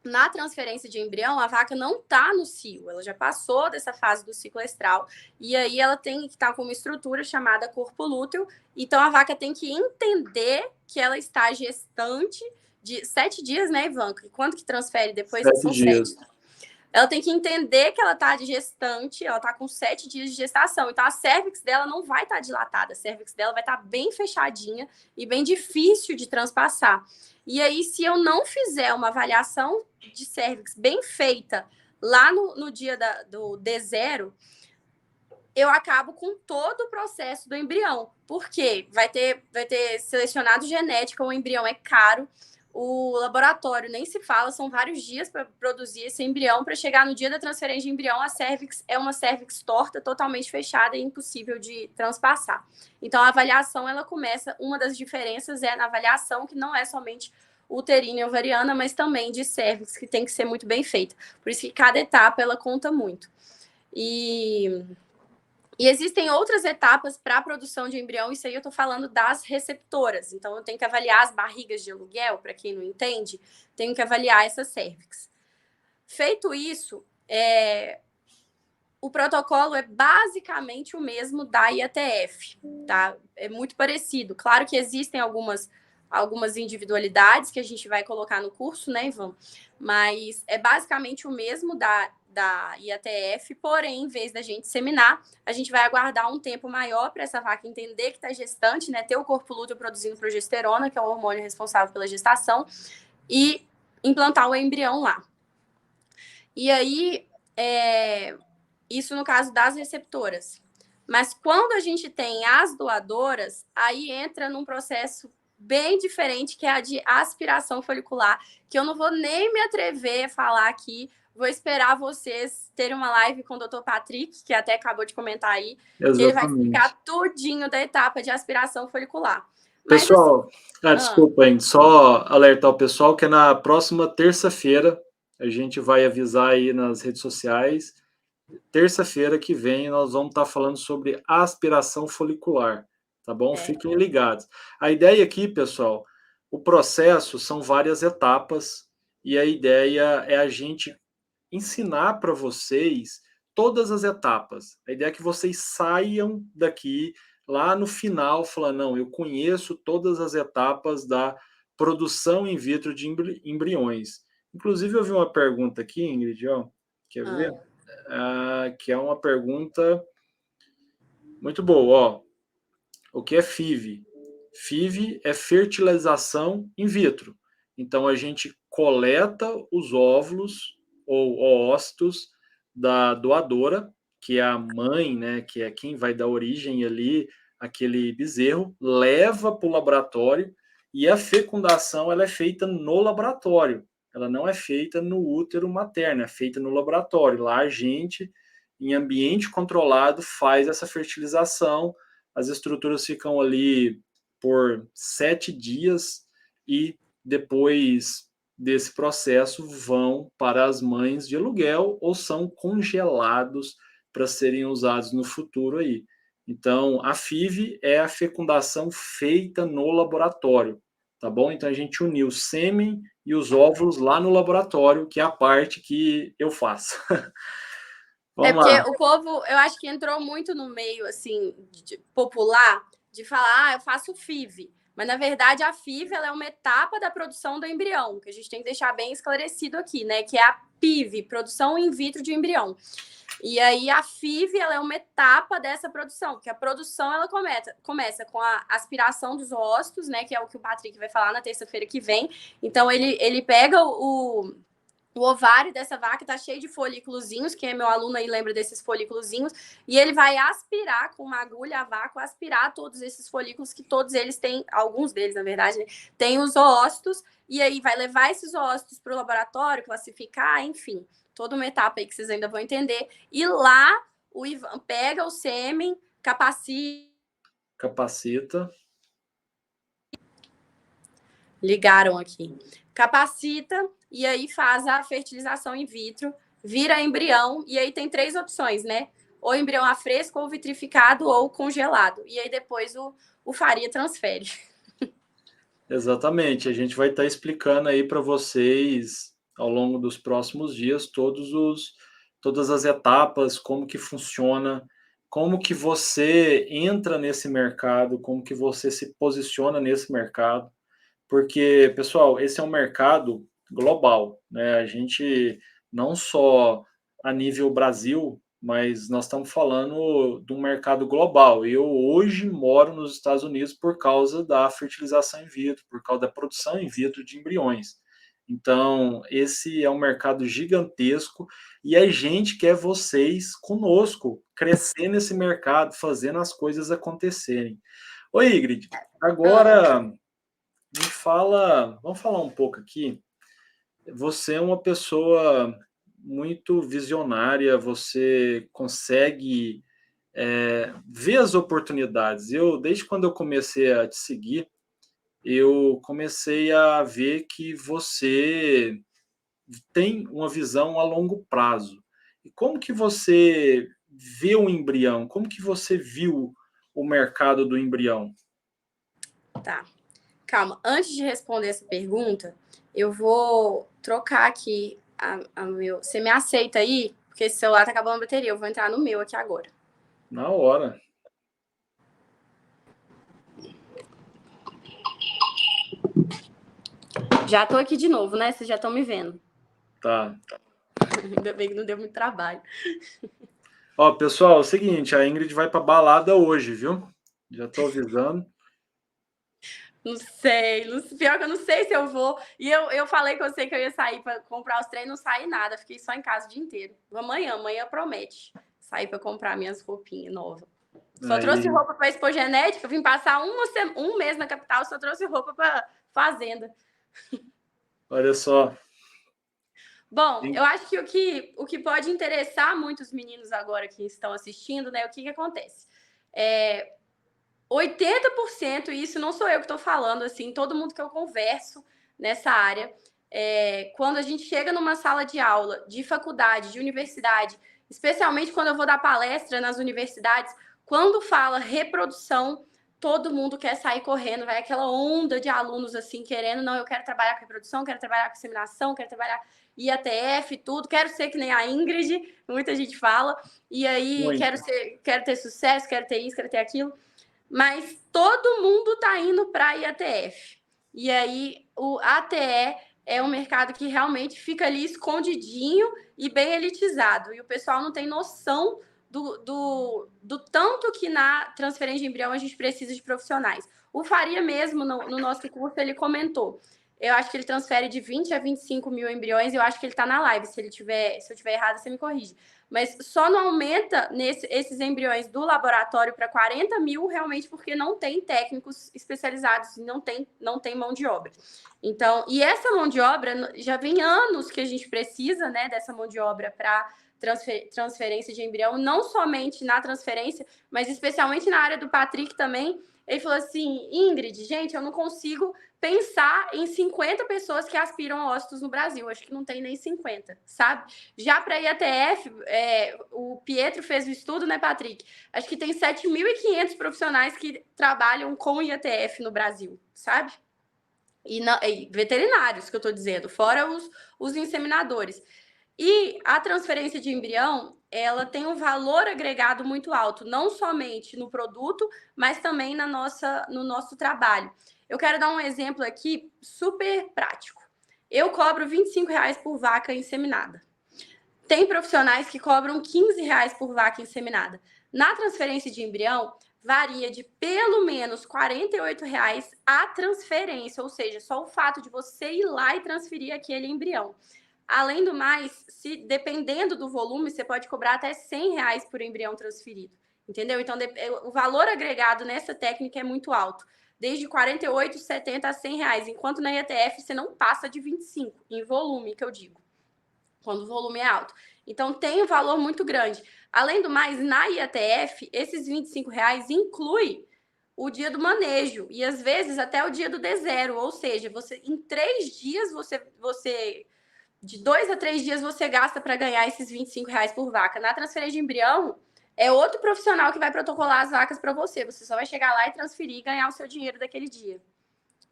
S2: na transferência de embrião, a vaca não está no cio, ela já passou dessa fase do ciclo estral, e aí ela tem que estar com uma estrutura chamada corpo lúteo, então a vaca tem que entender que ela está gestante de 7 dias, né, Ivan? Quanto que transfere depois?
S1: 7
S2: São
S1: dias.
S2: 7. Ela tem que entender que ela está de gestante, ela está com 7 dias de gestação. Então, a cérvix dela não vai estar dilatada. A cérvix dela vai estar bem fechadinha e bem difícil de transpassar. E aí, se eu não fizer uma avaliação de cérvix bem feita lá no dia do D0, eu acabo com todo o processo do embrião. Por quê? Vai ter selecionado genética, o embrião é caro, o laboratório nem se fala, são vários dias para produzir esse embrião, para chegar no dia da transferência de embrião, a cérvix é uma cérvix torta, totalmente fechada e impossível de transpassar. Então, a avaliação, ela começa, uma das diferenças é na avaliação, que não é somente uterina e ovariana, mas também de cérvix, que tem que ser muito bem feita. Por isso que cada etapa, ela conta muito. E existem outras etapas para a produção de embrião, isso aí eu estou falando das receptoras. Então, eu tenho que avaliar as barrigas de aluguel, para quem não entende, tenho que avaliar essa cérvix. Feito isso, o protocolo é basicamente o mesmo da IATF, tá? É muito parecido. Claro que existem algumas individualidades que a gente vai colocar no curso, né, Ivan? Mas é basicamente o mesmo da IATF, porém, em vez da gente seminar, a gente vai aguardar um tempo maior para essa vaca entender que está gestante, né? Ter o corpo lúteo produzindo progesterona, que é o hormônio responsável pela gestação, e implantar o embrião lá. E aí, isso no caso das receptoras. Mas quando a gente tem as doadoras, aí entra num processo bem diferente, que é a de aspiração folicular, que eu não vou nem me atrever a falar aqui. Vou esperar vocês terem uma live com o Dr. Patrick, que até acabou de comentar aí,
S1: Exatamente.
S2: que ele vai explicar tudinho da etapa de aspiração folicular.
S1: Mas, pessoal, assim, desculpa, hein, só alertar o pessoal que na próxima terça-feira, a gente vai avisar aí nas redes sociais, terça-feira que vem nós vamos estar falando sobre aspiração folicular, tá bom? Fiquem ligados. A ideia aqui, pessoal, o processo são várias etapas e a ideia é a gente ensinar para vocês todas as etapas. A ideia é que vocês saiam daqui lá no final falando, não, eu conheço todas as etapas da produção in vitro de embriões. Inclusive, eu vi uma pergunta aqui, Ingrid, ó, quer ver? Que é uma pergunta muito boa, ó. O que é FIV? FIV é fertilização in vitro. Então, a gente coleta os óvulos ou ócitos da doadora, que é a mãe, né, que é quem vai dar origem ali àquele bezerro, leva para o laboratório e a fecundação ela é feita no laboratório. Ela não é feita no útero materno, é feita no laboratório. Lá a gente, em ambiente controlado, faz essa fertilização. As estruturas ficam ali por 7 dias e depois desse processo vão para as mães de aluguel ou são congelados para serem usados no futuro aí. Então, a FIV é a fecundação feita no laboratório, tá bom? Então, a gente uniu o sêmen e os óvulos lá no laboratório, que é a parte que eu faço.
S2: Vamos porque lá. O povo, eu acho que entrou muito no meio, assim, popular, de falar, eu faço FIV. Mas, na verdade, a FIV ela é uma etapa da produção do embrião, que a gente tem que deixar bem esclarecido aqui, né? Que é a PIV, produção in vitro de embrião. E aí a FIV ela é uma etapa dessa produção, porque a produção ela começa com a aspiração dos ócitos, né? Que é o que o Patrick vai falar na terça-feira que vem. Então ele pega o ovário dessa vaca, tá cheio de folículozinhos, quem é meu aluno aí lembra desses folículozinhos, e ele vai aspirar com uma agulha a vácuo, aspirar todos esses folículos, que todos eles têm, alguns deles, na verdade, né, têm os oócitos, e aí vai levar esses oócitos para o laboratório, classificar, enfim, toda uma etapa aí que vocês ainda vão entender. E lá o Ivan pega o sêmen,
S1: capacita.
S2: Ligaram aqui. Capacita e aí faz a fertilização in vitro, vira embrião, e aí tem 3 opções, né? Ou embrião a fresco, ou vitrificado, ou congelado. E aí depois o Faria transfere.
S1: Exatamente. A gente vai estar explicando aí para vocês, ao longo dos próximos dias, todas as etapas, como que funciona, como que você entra nesse mercado, como que você se posiciona nesse mercado. Porque, pessoal, esse é um mercado global, né? A gente não só a nível Brasil, mas nós estamos falando de um mercado global. Eu hoje moro nos Estados Unidos por causa da fertilização in vitro, por causa da produção in vitro de embriões. Então, esse é um mercado gigantesco e a gente quer vocês conosco, crescer nesse mercado, fazendo as coisas acontecerem. Oi, Ingrid, agora me fala, vamos falar um pouco aqui. Você é uma pessoa muito visionária, você consegue ver as oportunidades. Desde quando eu comecei a te seguir, eu comecei a ver que você tem uma visão a longo prazo. E como que você vê o embrião? Como que você viu o mercado do embrião?
S2: Tá. Calma, antes de responder essa pergunta, eu vou trocar aqui a meu. Você me aceita aí? Porque esse celular tá acabando a bateria. Eu vou entrar no meu aqui agora.
S1: Na hora.
S2: Já tô aqui de novo, né? Vocês já estão me vendo.
S1: Tá.
S2: Ainda bem que não deu muito trabalho.
S1: Ó, pessoal, é o seguinte, a Ingrid vai pra balada hoje, viu? Já tô avisando.
S2: Não sei, pior que eu não sei se eu vou. E eu falei com você que eu ia sair para comprar os trem, não saí nada, fiquei só em casa o dia inteiro. Amanhã promete sair para comprar minhas roupinhas novas. Só trouxe roupa para Expo Genética, vim passar um mês na capital, só trouxe roupa para fazenda.
S1: Olha só.
S2: Bom, eu acho que o que pode interessar muitos meninos agora que estão assistindo, né? O que acontece? 80%, e isso não sou eu que estou falando, assim, todo mundo que eu converso nessa área, quando a gente chega numa sala de aula de faculdade, de universidade, especialmente quando eu vou dar palestra nas universidades, quando fala reprodução, todo mundo quer sair correndo, vai aquela onda de alunos assim, querendo, não, eu quero trabalhar com reprodução, quero trabalhar com inseminação, quero trabalhar IATF, tudo, quero ser que nem a Ingrid, muita gente fala, e aí quero ter sucesso, quero ter isso, quero ter aquilo. Mas todo mundo está indo para a IATF. E aí o ATE é um mercado que realmente fica ali escondidinho e bem elitizado. E o pessoal não tem noção do tanto que na transferência de embrião a gente precisa de profissionais. O Faria mesmo, no nosso curso, ele comentou. Eu acho que ele transfere de 20 a 25 mil embriões. Eu acho que ele está na live. Se eu tiver errado, você me corrige. Mas só não aumenta esses embriões do laboratório para 40 mil realmente porque não tem técnicos especializados, não tem mão de obra. Então, e essa mão de obra já vem anos que a gente precisa, né, dessa mão de obra transferência de embrião, não somente na transferência, mas especialmente na área do Patrick também. Ele falou assim, Ingrid, gente, eu não consigo pensar em 50 pessoas que aspiram ócitos no Brasil. Acho que não tem nem 50, sabe? Já para IATF, o Pietro fez o estudo, né, Patrick? Acho que tem 7.500 profissionais que trabalham com IATF no Brasil, sabe? E veterinários, que eu tô dizendo, fora os inseminadores. E a transferência de embrião, ela tem um valor agregado muito alto, não somente no produto, mas também no nosso trabalho. Eu quero dar um exemplo aqui super prático. Eu cobro R$25 por vaca inseminada. Tem profissionais que cobram R$15 por vaca inseminada. Na transferência de embrião, varia de pelo menos R$48 a transferência, ou seja, só o fato de você ir lá e transferir aquele embrião. Além do mais, dependendo do volume, você pode cobrar até R$100 por embrião transferido, entendeu? Então, o valor agregado nessa técnica é muito alto, desde 48, 70 a R$100, enquanto na IATF você não passa de 25, em volume, que eu digo, quando o volume é alto. Então, tem um valor muito grande. Além do mais, na IATF, esses R$25 inclui o dia do manejo e, às vezes, até o dia do D0, ou seja, em 3 dias, de 2 a 3 dias você gasta para ganhar esses R$25 por vaca. Na transferência de embrião, é outro profissional que vai protocolar as vacas para você. Você só vai chegar lá e transferir e ganhar o seu dinheiro daquele dia.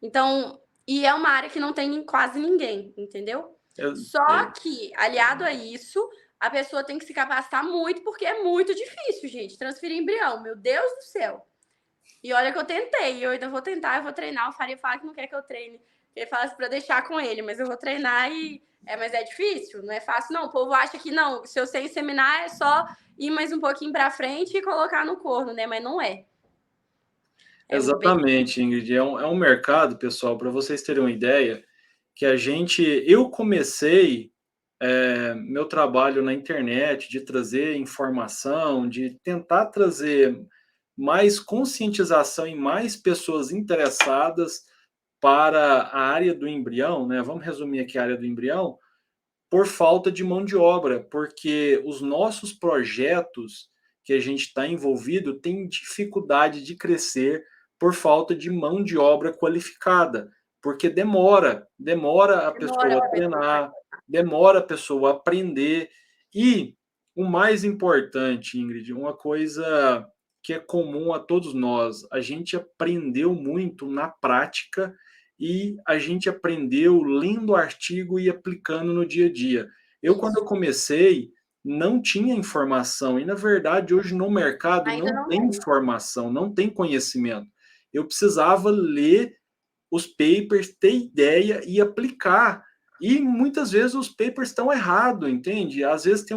S2: Então, e é uma área que não tem quase ninguém, entendeu? Só que, aliado a isso, a pessoa tem que se capacitar muito, porque é muito difícil, gente, transferir embrião. Meu Deus do céu. E olha que eu tentei, eu ainda vou tentar, eu vou treinar. O Faria fala que não quer que eu treine. Ele fala assim pra deixar com ele, mas eu vou treinar mas é difícil, não é fácil, não. O povo acha que não, se eu sei inseminar é só ir mais um pouquinho pra frente e colocar no corno, né? Mas não é.
S1: Exatamente, Ingrid. É um mercado, pessoal, para vocês terem uma ideia, que eu comecei meu trabalho na internet de trazer informação, de tentar trazer mais conscientização e mais pessoas interessadas para a área do embrião, né? Vamos resumir aqui a área do embrião, por falta de mão de obra, porque os nossos projetos que a gente está envolvido têm dificuldade de crescer por falta de mão de obra qualificada, porque demora a pessoa treinar, demora a pessoa aprender. E o mais importante, Ingrid, uma coisa que é comum a todos nós, a gente aprendeu muito na prática e a gente aprendeu lendo artigo e aplicando no dia a dia. Quando eu comecei, não tinha informação, e na verdade hoje no mercado não tem informação, não tem conhecimento. Eu precisava ler os papers, ter ideia e aplicar. E muitas vezes os papers estão errados, entende? Às vezes tem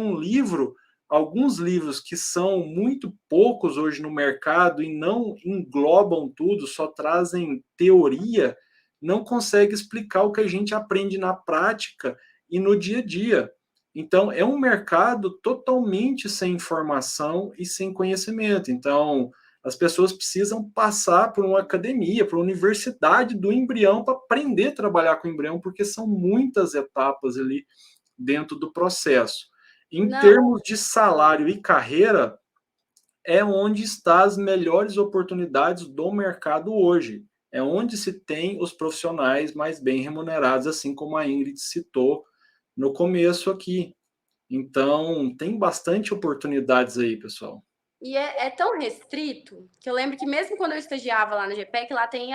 S1: alguns livros que são muito poucos hoje no mercado e não englobam tudo, só trazem teoria, não consegue explicar o que a gente aprende na prática e no dia a dia. Então, é um mercado totalmente sem informação e sem conhecimento. Então, as pessoas precisam passar por uma academia, por uma universidade do embrião para aprender a trabalhar com embrião, porque são muitas etapas ali dentro do processo. Em termos de salário e carreira, é onde estão as melhores oportunidades do mercado hoje. É onde se tem os profissionais mais bem remunerados, assim como a Ingrid citou no começo aqui. Então, tem bastante oportunidades aí, pessoal.
S2: E é tão restrito que eu lembro que mesmo quando eu estagiava lá na GPEC, lá tem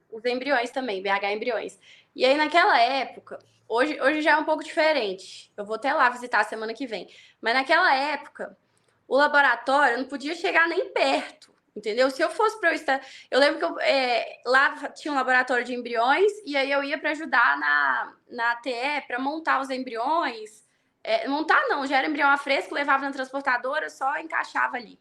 S2: os embriões também, BH Embriões. E aí, naquela época, hoje já é um pouco diferente. Eu vou até lá visitar semana que vem. Mas naquela época, o laboratório não podia chegar nem perto, entendeu? Se eu fosse para eu estar... Eu lembro que lá tinha um laboratório de embriões e aí eu ia para ajudar na ATE para montar os embriões. Montar não, já era embrião a fresco, levava na transportadora, só encaixava ali.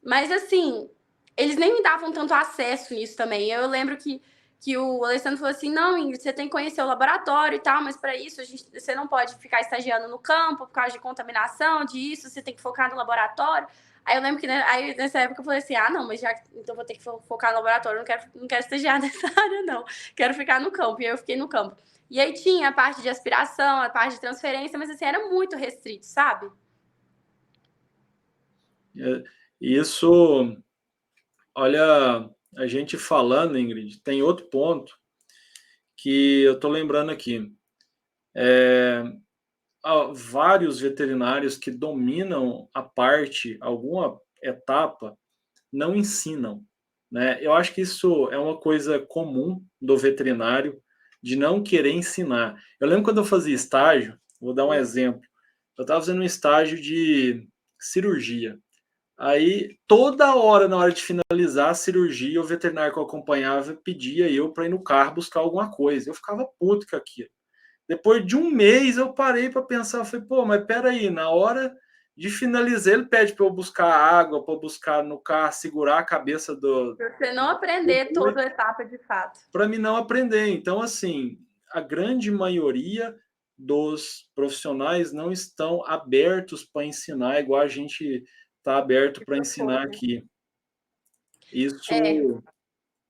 S2: Mas assim, eles nem me davam tanto acesso nisso também. Eu lembro que que o Alessandro falou assim, não, Ingrid, você tem que conhecer o laboratório e tal, mas para isso você não pode ficar estagiando no campo por causa de contaminação, disso, você tem que focar no laboratório. Aí eu lembro que aí, nessa época eu falei assim, não, mas já então vou ter que focar no laboratório, não quero estagiar nessa área, não. Quero ficar no campo. E aí eu fiquei no campo. E aí tinha a parte de aspiração, a parte de transferência, mas assim, era muito restrito, sabe?
S1: Isso, olha, a gente falando, Ingrid, tem outro ponto que eu estou lembrando aqui. Há vários veterinários que dominam a parte, alguma etapa, não ensinam, né? Eu acho que isso é uma coisa comum do veterinário, de não querer ensinar. Eu lembro quando eu fazia estágio, vou dar um exemplo. Eu estava fazendo um estágio de cirurgia. Aí, toda hora, na hora de finalizar a cirurgia, o veterinário que eu acompanhava pedia eu para ir no carro buscar alguma coisa. Eu ficava puto com aquilo. Depois de um mês, eu parei para pensar, eu falei, pô, mas peraí, na hora de finalizar, ele pede para eu buscar água, para eu buscar no carro, segurar a cabeça do...
S2: Pra você não aprender toda a etapa de fato.
S1: Para mim não aprender. Então, assim, a grande maioria dos profissionais não estão abertos para ensinar, igual a gente está aberto para ensinar aqui. Isso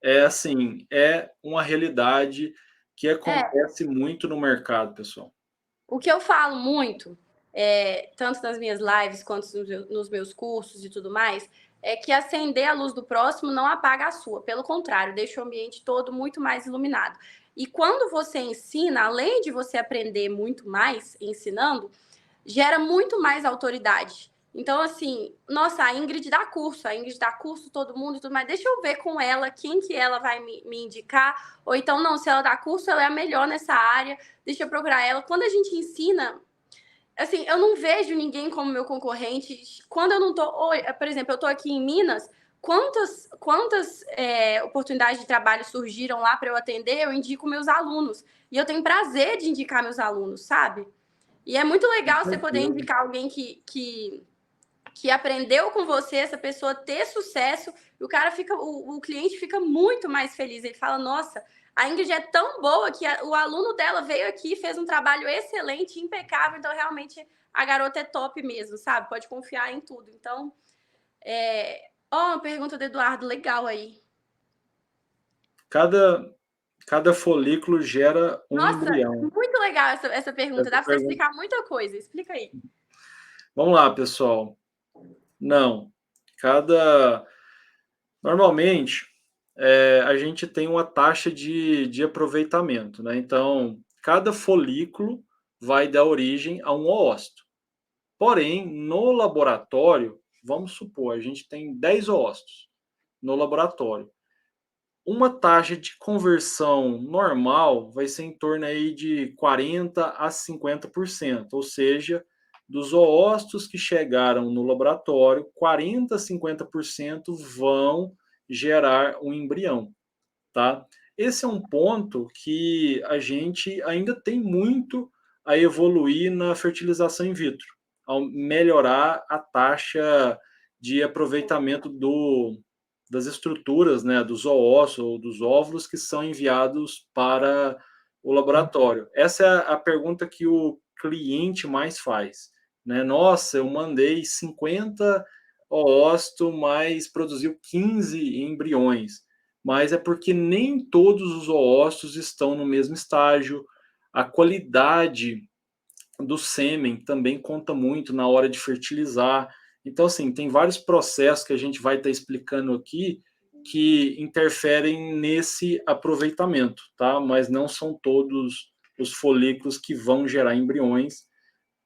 S1: é assim, é uma realidade que acontece muito no mercado, pessoal.
S2: O que eu falo muito, tanto nas minhas lives quanto nos meus cursos e tudo mais, é que acender a luz do próximo não apaga a sua. Pelo contrário, deixa o ambiente todo muito mais iluminado. E quando você ensina, além de você aprender muito mais ensinando, gera muito mais autoridade. Então, assim, nossa, a Ingrid dá curso todo mundo e tudo mais. Deixa eu ver com ela quem que ela vai me indicar. Ou então, não, se ela dá curso, ela é a melhor nessa área. Deixa eu procurar ela. Quando a gente ensina, assim, eu não vejo ninguém como meu concorrente. Quando eu não tô, por exemplo, eu tô aqui em Minas, quantas oportunidades de trabalho surgiram lá para eu atender, eu indico meus alunos. E eu tenho prazer de indicar meus alunos, sabe? E é muito legal você poder indicar alguém que aprendeu com você, essa pessoa ter sucesso, e o cara fica, o cliente fica muito mais feliz. Ele fala, nossa, a Ingrid é tão boa que o aluno dela veio aqui, fez um trabalho excelente, impecável, então realmente a garota é top mesmo, sabe? Pode confiar em tudo. Então, uma pergunta do Eduardo, legal aí.
S1: Cada folículo gera um embrião.
S2: Muito legal essa pergunta. Dá para você explicar muita coisa. Explica aí.
S1: Vamos lá, pessoal. Não. Normalmente, a gente tem uma taxa de aproveitamento, né? Então, cada folículo vai dar origem a um oócito. Porém, no laboratório, vamos supor, a gente tem 10 oócitos no laboratório. Uma taxa de conversão normal vai ser em torno aí de 40% a 50%, ou seja, dos oócitos que chegaram no laboratório, 40% a 50% vão gerar um embrião, tá? Esse é um ponto que a gente ainda tem muito a evoluir na fertilização in vitro, ao melhorar a taxa de aproveitamento das estruturas, né, dos oócitos ou dos óvulos que são enviados para o laboratório. Essa é a pergunta que o cliente mais faz, né? Nossa, eu mandei 50 oócitos, mas produziu 15 embriões. Mas é porque nem todos os oócitos estão no mesmo estágio. A qualidade do sêmen também conta muito na hora de fertilizar. Então, assim, tem vários processos que a gente vai estar explicando aqui que interferem nesse aproveitamento, tá? Mas não são todos os folículos que vão gerar embriões,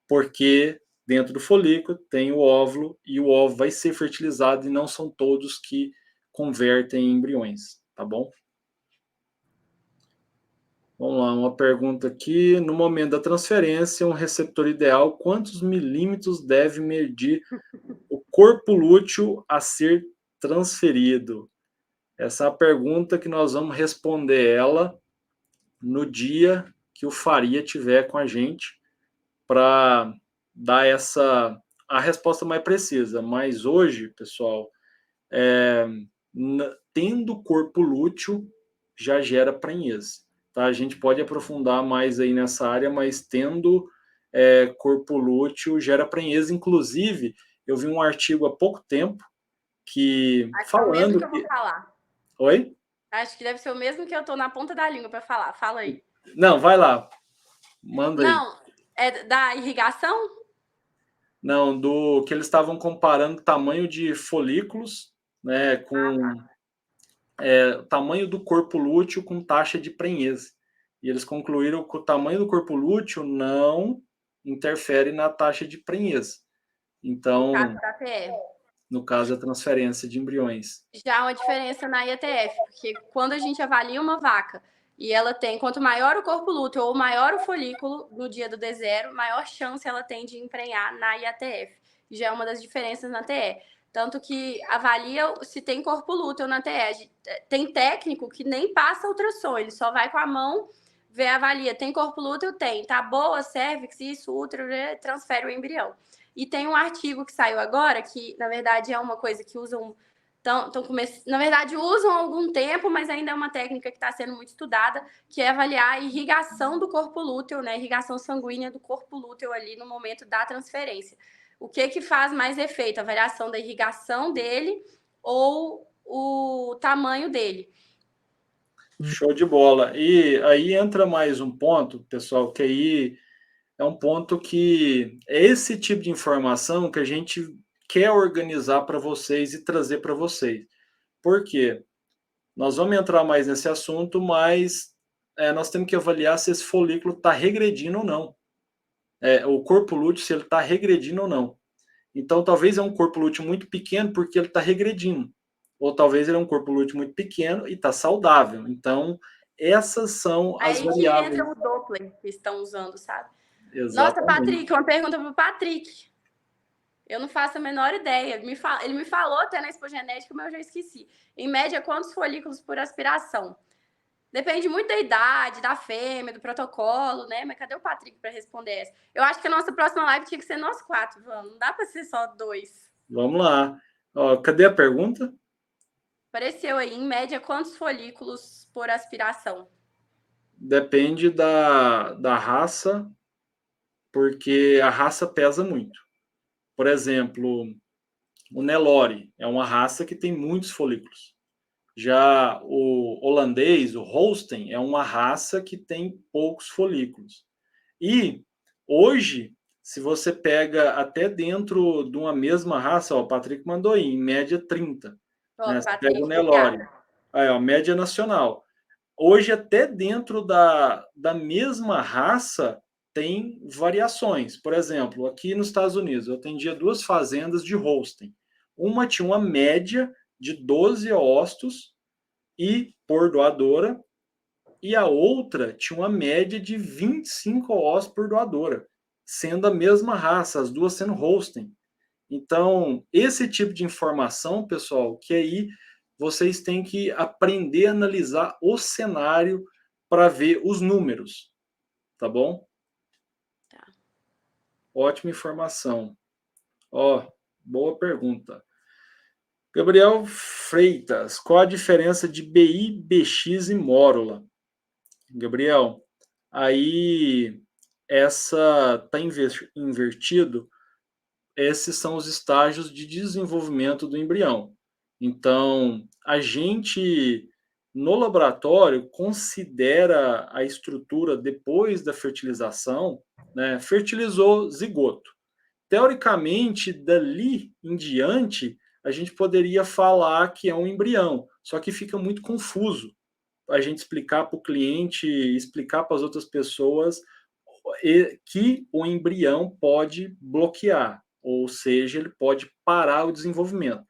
S1: porque dentro do folículo tem o óvulo e o óvulo vai ser fertilizado e não são todos que convertem em embriões, tá bom? Vamos lá, uma pergunta aqui. No momento da transferência, um receptor ideal, quantos milímetros deve medir o corpo lúteo a ser transferido? Essa é a pergunta que nós vamos responder ela no dia que o Faria tiver com a gente para dar a resposta mais precisa. Mas hoje, pessoal, tendo corpo lúteo, já gera prenhez. Tá? A gente pode aprofundar mais aí nessa área, mas tendo corpo lúteo gera prenhez. Inclusive, eu vi um artigo há pouco tempo que
S2: Acho que é o mesmo
S1: falando
S2: que eu vou falar.
S1: Oi?
S2: Acho que deve ser o mesmo que eu tô na ponta da língua para falar. Fala aí.
S1: Não, vai lá. Manda aí.
S2: Não, é da irrigação?
S1: Não, do que eles estavam comparando tamanho de folículos, né, com o tamanho do corpo lúteo com taxa de prenhez. E eles concluíram que o tamanho do corpo lúteo não interfere na taxa de prenhez. Então,
S2: No caso da ATF.
S1: no caso, a transferência de embriões.
S2: Já há uma diferença na IATF, porque quando a gente avalia uma vaca e ela tem, quanto maior o corpo lúteo ou maior o folículo no dia do D0, maior chance ela tem de emprenhar na IATF. Já é uma das diferenças na TE. Tanto que avalia se tem corpo lúteo na TE. Tem técnico que nem passa ultrassom, ele só vai com a mão, vê, avalia. Tem corpo lúteo? Tem. Tá boa, cervix, isso, útero, transfere o embrião. E tem um artigo que saiu agora, que na verdade é uma coisa que usam. Na verdade, usam há algum tempo, mas ainda é uma técnica que está sendo muito estudada, que é avaliar a irrigação do corpo lúteo, né? Irrigação sanguínea do corpo lúteo ali no momento da transferência. O que faz mais efeito? A variação da irrigação dele ou o tamanho dele?
S1: Show de bola. E aí entra mais um ponto, pessoal, que aí é um ponto que é esse tipo de informação que a gente quer organizar para vocês e trazer para vocês. Por quê? Nós vamos entrar mais nesse assunto, mas nós temos que avaliar se esse folículo está regredindo ou não. O corpo lúteo, se ele está regredindo ou não. Então, talvez é um corpo lúteo muito pequeno porque ele está regredindo. Ou talvez ele é um corpo lúteo muito pequeno e está saudável. Então, essas são as
S2: Aí que
S1: variáveis.
S2: entra o Doppler que estão usando, sabe?
S1: Exatamente.
S2: Nossa, Patrick, uma pergunta para o Patrick. Eu não faço a menor ideia. Ele me falou até na expogenética, mas eu já esqueci. Em média, quantos folículos por aspiração? Depende muito da idade, da fêmea, do protocolo, né? Mas cadê o Patrick para responder essa? Eu acho que a nossa próxima live tinha que ser nós 4, vamos. Não dá para ser só 2.
S1: Vamos lá. Ó, cadê a pergunta?
S2: Apareceu aí, em média, quantos folículos por aspiração?
S1: Depende da raça, porque a raça pesa muito. Por exemplo, o Nelore é uma raça que tem muitos folículos. Já o holandês, o Holstein, é uma raça que tem poucos folículos. E hoje, se você pega até dentro de uma mesma raça, ó, o Patrick mandou aí, em média 30.
S2: Ó,
S1: Né? Você pega
S2: Patrick,
S1: o Nelore,
S2: obrigada.
S1: aí, ó, média nacional. Hoje, até dentro da mesma raça, tem variações. Por exemplo, aqui nos Estados Unidos, eu atendia 2 fazendas de Holstein. Uma tinha uma média de 12 ostos e por doadora, e a outra tinha uma média de 25 ossos por doadora, sendo a mesma raça, as duas sendo Holstein. Então, esse tipo de informação, pessoal, que aí vocês têm que aprender a analisar o cenário para ver os números, tá bom?
S2: Tá.
S1: Ótima informação. Ó, boa pergunta. Gabriel Freitas, qual a diferença de BI, BX e mórula? Gabriel, aí essa está invertido. Esses são os estágios de desenvolvimento do embrião. Então, a gente, no laboratório, considera a estrutura depois da fertilização, né? Fertilizou zigoto. Teoricamente, dali em diante, a gente poderia falar que é um embrião, só que fica muito confuso a gente explicar para o cliente, explicar para as outras pessoas que o embrião pode bloquear, ou seja, ele pode parar o desenvolvimento.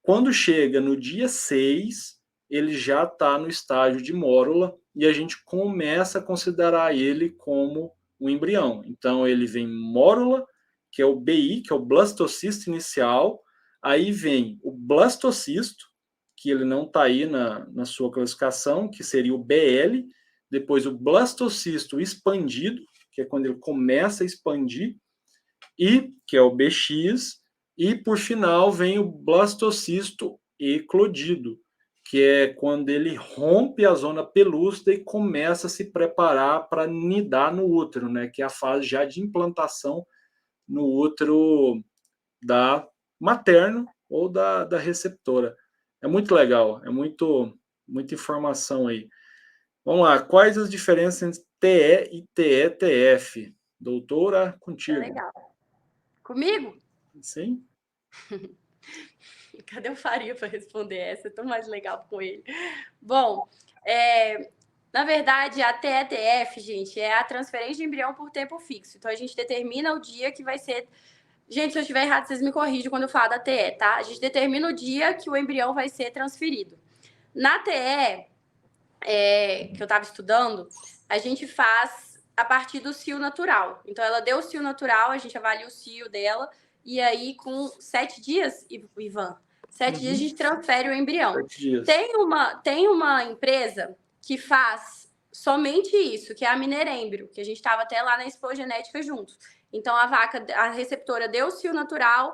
S1: Quando chega no dia 6, ele já está no estágio de mórula e a gente começa a considerar ele como um embrião. Então, ele vem mórula, que é o BI, que é o blastocisto inicial, aí vem o blastocisto, que ele não está aí na sua classificação, que seria o BL, depois o blastocisto expandido, que é quando ele começa a expandir, e que é o BX, e por final vem o blastocisto eclodido, que é quando ele rompe a zona pelúcida e começa a se preparar para nidar no útero, né? Que é a fase já de implantação no útero da materno ou da receptora. É muito legal, é muita informação aí. Vamos lá, quais as diferenças entre TE e TE-TF? Doutora,
S2: É
S1: contigo.
S2: legal. Comigo?
S1: Sim?
S2: Cadê o Faria para responder essa? É tão mais legal com ele. Bom, na verdade, a TETF, gente, é a transferência de embrião por tempo fixo. Então, a gente determina o dia que vai ser. Gente, se eu estiver errado, vocês me corrigem quando eu falar da TE, tá? A gente determina o dia que o embrião vai ser transferido. Na TE, que eu estava estudando, a gente faz a partir do cio natural. Então, ela deu o cio natural, a gente avalia o cio dela, e aí, com 7 dias, Ivan, 7 dias a gente transfere o embrião.
S1: 7 dias.
S2: Tem uma empresa que faz somente isso, que é a Minerembrio, que a gente estava até lá na Expo Genética juntos. Então, a receptora deu o cio natural,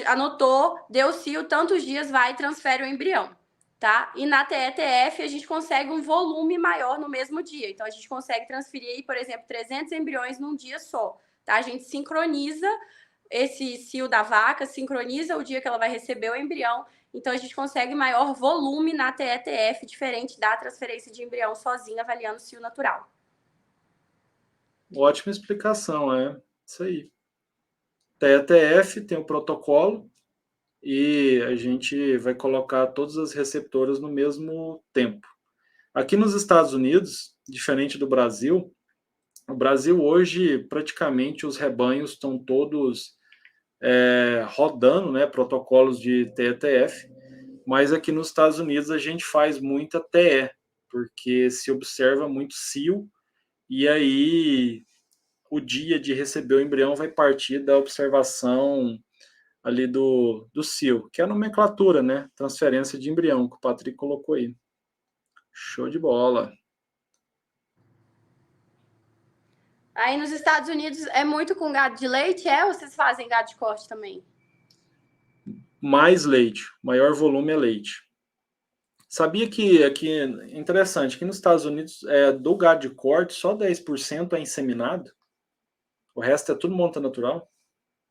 S2: anotou, deu o cio, tantos dias vai e transfere o embrião. Tá? E na TETF a gente consegue um volume maior no mesmo dia. Então a gente consegue transferir aí, por exemplo, 300 embriões num dia só, tá? A gente sincroniza esse cio da vaca, sincroniza o dia que ela vai receber o embrião. Então a gente consegue maior volume na TETF, diferente da transferência de embrião sozinha, avaliando o cio natural.
S1: Ótima explicação, é isso aí. TETF tem o protocolo e a gente vai colocar todas as receptoras no mesmo tempo. Aqui nos Estados Unidos, diferente do Brasil, o Brasil hoje praticamente os rebanhos estão todos rodando, né, protocolos de TETF, mas aqui nos Estados Unidos a gente faz muita TE, porque se observa muito cio, e aí o dia de receber o embrião vai partir da observação ali do cio, que é a nomenclatura, né? Transferência de embrião, que o Patrick colocou aí. Show de bola.
S2: Aí nos Estados Unidos é muito com gado de leite, ou vocês fazem gado de corte também?
S1: Mais leite, maior volume é leite. Sabia que aqui, interessante, que nos Estados Unidos, do gado de corte, só 10% é inseminado? O resto é tudo monta natural?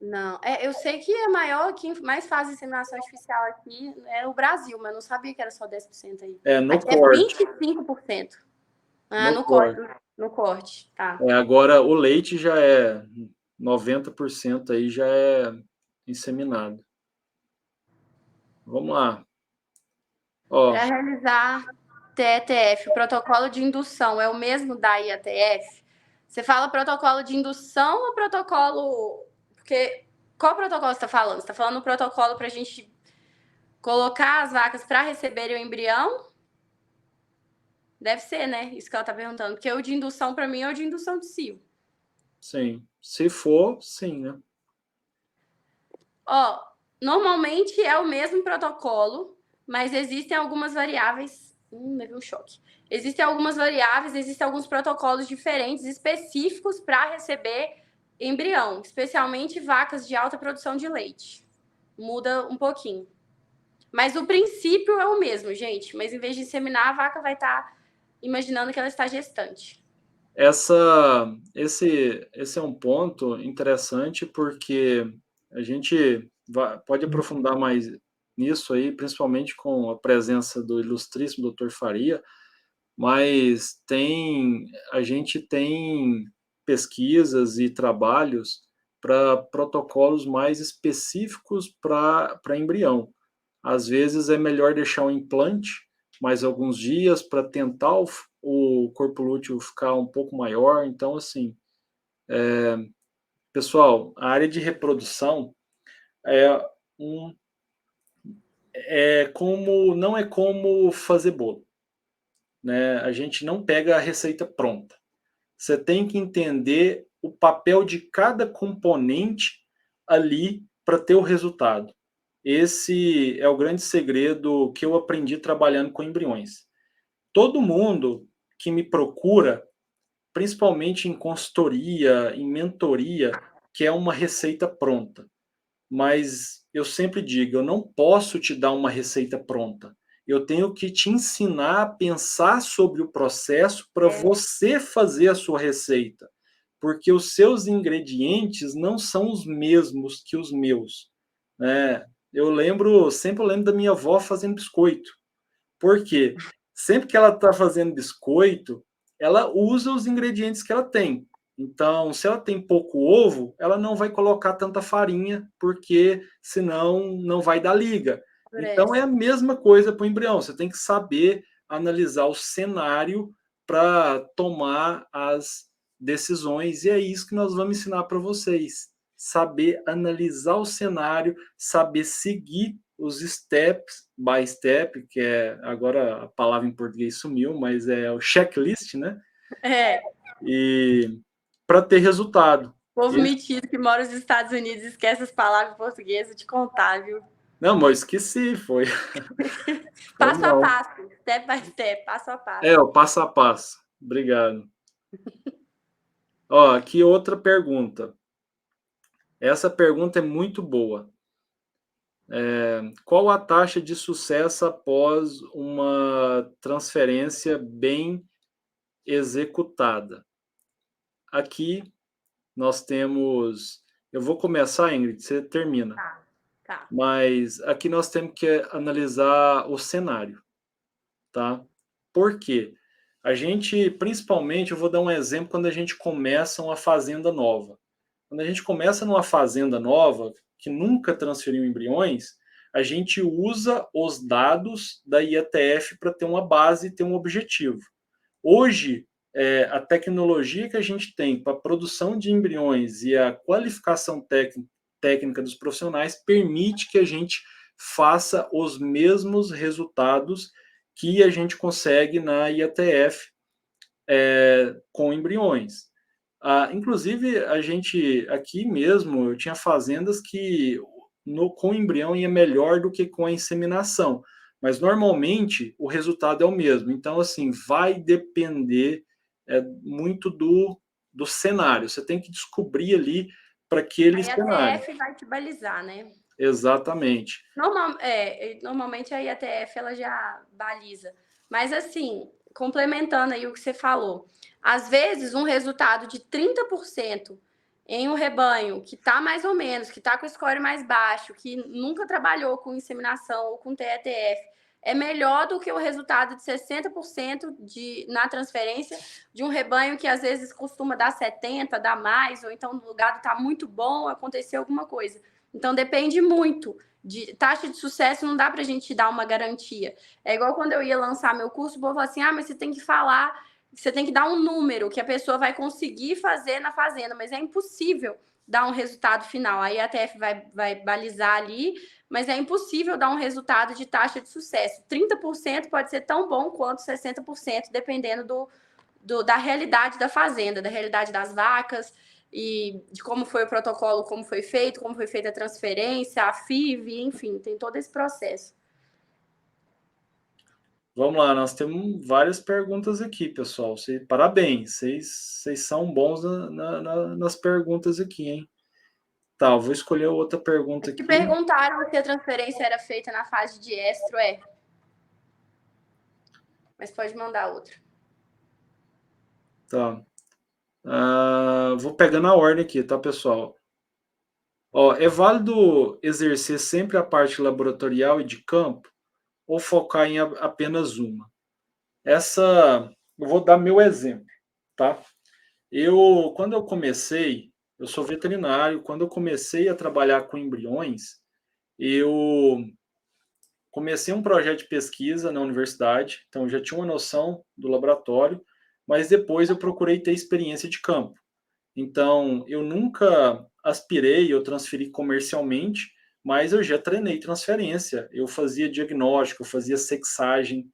S2: Não, eu sei que é maior, quem mais faz inseminação artificial aqui é o Brasil, mas não sabia que era só 10% aí.
S1: No
S2: Aqui
S1: corte.
S2: é 25%. Ah,
S1: No
S2: no corte.
S1: corte.
S2: No corte, tá.
S1: Agora, o leite já é 90% aí já é inseminado. Vamos lá.
S2: Para realizar TETF, o protocolo de indução é o mesmo da IATF? Você fala protocolo de indução ou protocolo... Porque qual protocolo você está falando? Você está falando o protocolo para a gente colocar as vacas para receberem o embrião? Deve ser, né? Isso que ela está perguntando. Porque o de indução, para mim, é o de indução de cio.
S1: Sim. Se for, sim, né?
S2: Normalmente é o mesmo protocolo, mas existem algumas variáveis. Levei um choque. Existem algumas variáveis, existem alguns protocolos diferentes, específicos para receber embrião, especialmente vacas de alta produção de leite. Muda um pouquinho. Mas o princípio é o mesmo, gente. Mas em vez de inseminar, a vaca vai estar imaginando que ela está gestante.
S1: Esse é um ponto interessante porque a gente pode aprofundar mais nisso aí, principalmente com a presença do ilustríssimo Dr. Faria, mas a gente tem pesquisas e trabalhos para protocolos mais específicos para embrião. Às vezes é melhor deixar o implante mais alguns dias para tentar o corpo lúteo ficar um pouco maior. Então, assim, pessoal, a área de reprodução não é como fazer bolo, né? A gente não pega a receita pronta. Você tem que entender o papel de cada componente ali para ter o resultado. Esse é o grande segredo que eu aprendi trabalhando com embriões. Todo mundo que me procura, principalmente em consultoria, em mentoria, quer uma receita pronta. Mas eu sempre digo, eu não posso te dar uma receita pronta. eu tenho que te ensinar a pensar sobre o processo para você fazer a sua receita, porque os seus ingredientes não são os mesmos que os meus, né? Sempre lembro da minha avó fazendo biscoito. Por quê? Sempre que ela está fazendo biscoito, ela usa os ingredientes que ela tem. Então, se ela tem pouco ovo, ela não vai colocar tanta farinha, porque senão não vai dar liga. Então, é a mesma coisa para o embrião. Você tem que saber analisar o cenário para tomar as decisões. E é isso que nós vamos ensinar para vocês. Saber analisar o cenário, saber seguir os steps by step, que é, agora a palavra em português sumiu, mas é o checklist, né? E para ter resultado.
S2: O povo metido que mora nos Estados Unidos esquece as palavras portuguesas de contar, viu?
S1: Não, mas esqueci, foi.
S2: Passo a passo, step by step, passo a passo.
S1: É, o passo a passo. Obrigado. Ó, aqui outra pergunta. Essa pergunta é muito boa. Qual a taxa de sucesso após uma transferência bem executada? Aqui nós temos... Eu vou começar, Ingrid, você termina.
S2: Tá.
S1: Mas aqui nós temos que analisar o cenário, tá? Por quê? A gente, principalmente, eu vou dar um exemplo quando a gente começa uma fazenda nova. Quando a gente começa numa fazenda nova, que nunca transferiu embriões, a gente usa os dados da IATF para ter uma base e ter um objetivo. Hoje, a tecnologia que a gente tem para a produção de embriões e a qualificação técnica dos profissionais permite que a gente faça os mesmos resultados que a gente consegue na IATF com embriões. Inclusive, a gente, aqui mesmo, eu tinha fazendas que com embrião ia melhor do que com a inseminação, mas normalmente o resultado é o mesmo. Então, assim, vai depender muito do cenário. Você tem que descobrir ali para aquele cenário.
S2: A IATF vai te balizar, né?
S1: Exatamente.
S2: Normalmente a IATF ela já baliza. Mas assim, complementando aí o que você falou, às vezes um resultado de 30% em um rebanho que está mais ou menos, que está com o score mais baixo, que nunca trabalhou com inseminação ou com TETF, é melhor do que o resultado de 60% na transferência de um rebanho que às vezes costuma dar 70%, dar mais, ou então o gado está muito bom, aconteceu alguma coisa. Então depende muito. De taxa de sucesso não dá pra gente dar uma garantia. É igual quando eu ia lançar meu curso, o povo falou assim: mas você tem que falar, você tem que dar um número que a pessoa vai conseguir fazer na fazenda, mas é impossível dar um resultado final. Aí a IATF vai balizar ali, mas é impossível dar um resultado de taxa de sucesso. 30% pode ser tão bom quanto 60%, dependendo da realidade da fazenda, da realidade das vacas e de como foi o protocolo, como foi feita a transferência, a FIV, enfim, tem todo esse processo.
S1: Vamos lá, nós temos várias perguntas aqui, pessoal. Parabéns, vocês são bons nas perguntas aqui, hein? Tá, eu vou escolher outra pergunta aqui.
S2: Perguntaram se a transferência era feita na fase de estro, mas pode mandar outra.
S1: Tá. Vou pegar na ordem aqui, tá, pessoal? Ó, é válido exercer sempre a parte laboratorial e de campo ou focar em apenas uma? Eu vou dar meu exemplo, tá? Quando eu comecei, eu sou veterinário, quando eu comecei a trabalhar com embriões, eu comecei um projeto de pesquisa na universidade, então eu já tinha uma noção do laboratório, mas depois eu procurei ter experiência de campo. Então, eu nunca aspirei ou transferi comercialmente, mas eu já treinei transferência, eu fazia diagnóstico, eu fazia sexagem,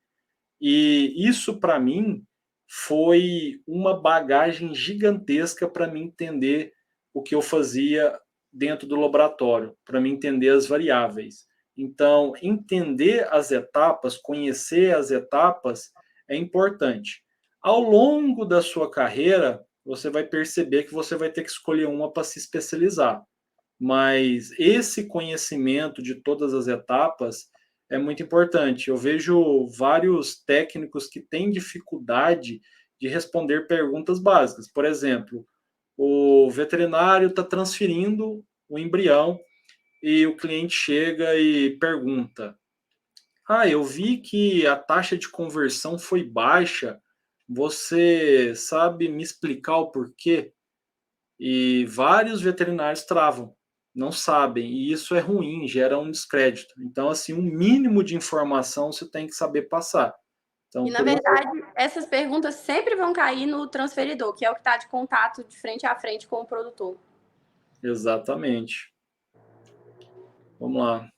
S1: e isso para mim foi uma bagagem gigantesca para mim entender o que eu fazia dentro do laboratório, para mim entender as variáveis. Então, entender as etapas, conhecer as etapas é importante. Ao longo da sua carreira, você vai perceber que você vai ter que escolher uma para se especializar. Mas esse conhecimento de todas as etapas é muito importante. Eu vejo vários técnicos que têm dificuldade de responder perguntas básicas. Por exemplo, o veterinário está transferindo o embrião e o cliente chega e pergunta: Ah, eu vi que a taxa de conversão foi baixa. Você sabe me explicar o porquê? E vários veterinários travam, não sabem, e isso é ruim, gera um descrédito. Então, assim, um mínimo de informação você tem que saber passar. Então,
S2: E, na
S1: por isso...
S2: verdade, essas perguntas sempre vão cair no transferidor, que é o que está de contato de frente a frente com o produtor.
S1: Exatamente. Vamos lá.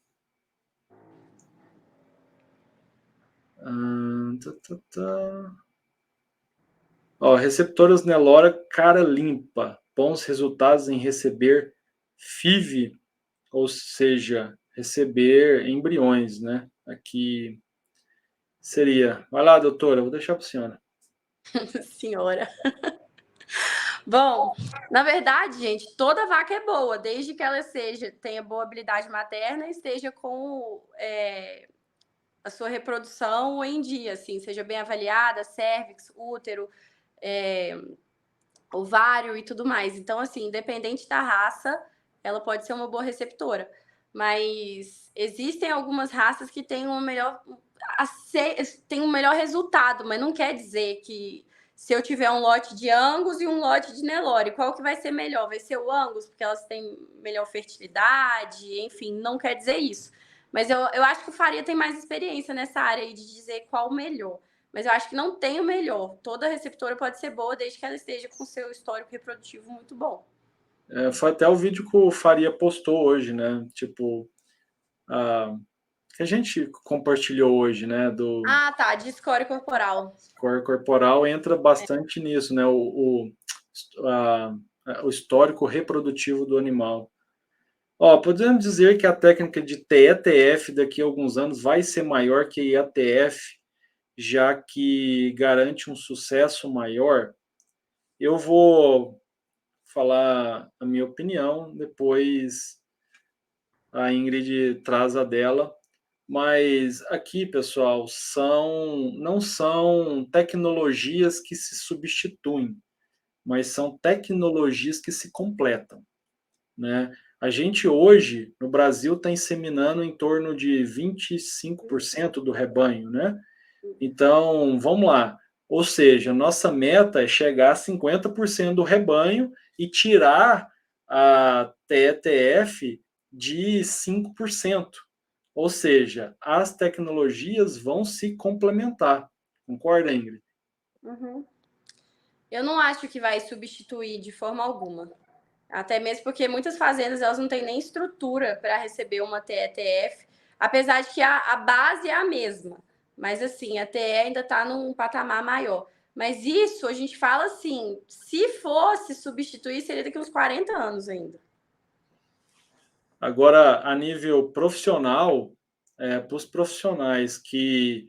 S1: Ó, receptoras Nelora cara limpa, bons resultados em receber FIV, ou seja, receber embriões, né? Aqui seria. Vai lá, doutora, eu vou deixar para a senhora.
S2: Senhora. Bom, na verdade, gente, toda vaca é boa, desde que ela tenha boa habilidade materna e esteja com a sua reprodução em dia, assim, seja bem avaliada, cérvix, útero, ovário e tudo mais. Então, assim, independente da raça, ela pode ser uma boa receptora. Mas existem algumas raças que têm tem um melhor resultado, mas não quer dizer que se eu tiver um lote de Angus e um lote de Nelore, qual que vai ser melhor? Vai ser o Angus, porque elas têm melhor fertilidade, enfim, não quer dizer isso. Mas eu acho que o Faria tem mais experiência nessa área aí de dizer qual o melhor. Mas eu acho que não tem o melhor. Toda receptora pode ser boa desde que ela esteja com seu histórico reprodutivo muito bom.
S1: Foi até o vídeo que o Faria postou hoje, né? Tipo, que a gente compartilhou hoje, né?
S2: Ah, tá, de score corporal.
S1: Score corporal entra bastante nisso, né? O histórico reprodutivo do animal. Ó, podemos dizer que a técnica de TETF daqui a alguns anos vai ser maior que a IATF, já que garante um sucesso maior. Eu vou falar a minha opinião, depois a Ingrid traz a dela. Mas aqui, pessoal, não são tecnologias que se substituem, mas são tecnologias que se completam, né? A gente hoje, no Brasil, está inseminando em torno de 25% do rebanho, né? Então, vamos lá. Ou seja, nossa meta é chegar a 50% do rebanho e tirar a TETF de 5%. Ou seja, as tecnologias vão se complementar. Concorda, Ingrid?
S2: Uhum. Eu não acho que vai substituir de forma alguma. Até mesmo porque muitas fazendas elas não têm nem estrutura para receber uma TETF, apesar de que a base é a mesma. Mas assim, a TE ainda está num patamar maior. Mas isso a gente fala assim, se fosse substituir, seria daqui uns 40 anos ainda.
S1: Agora, a nível profissional, para os profissionais que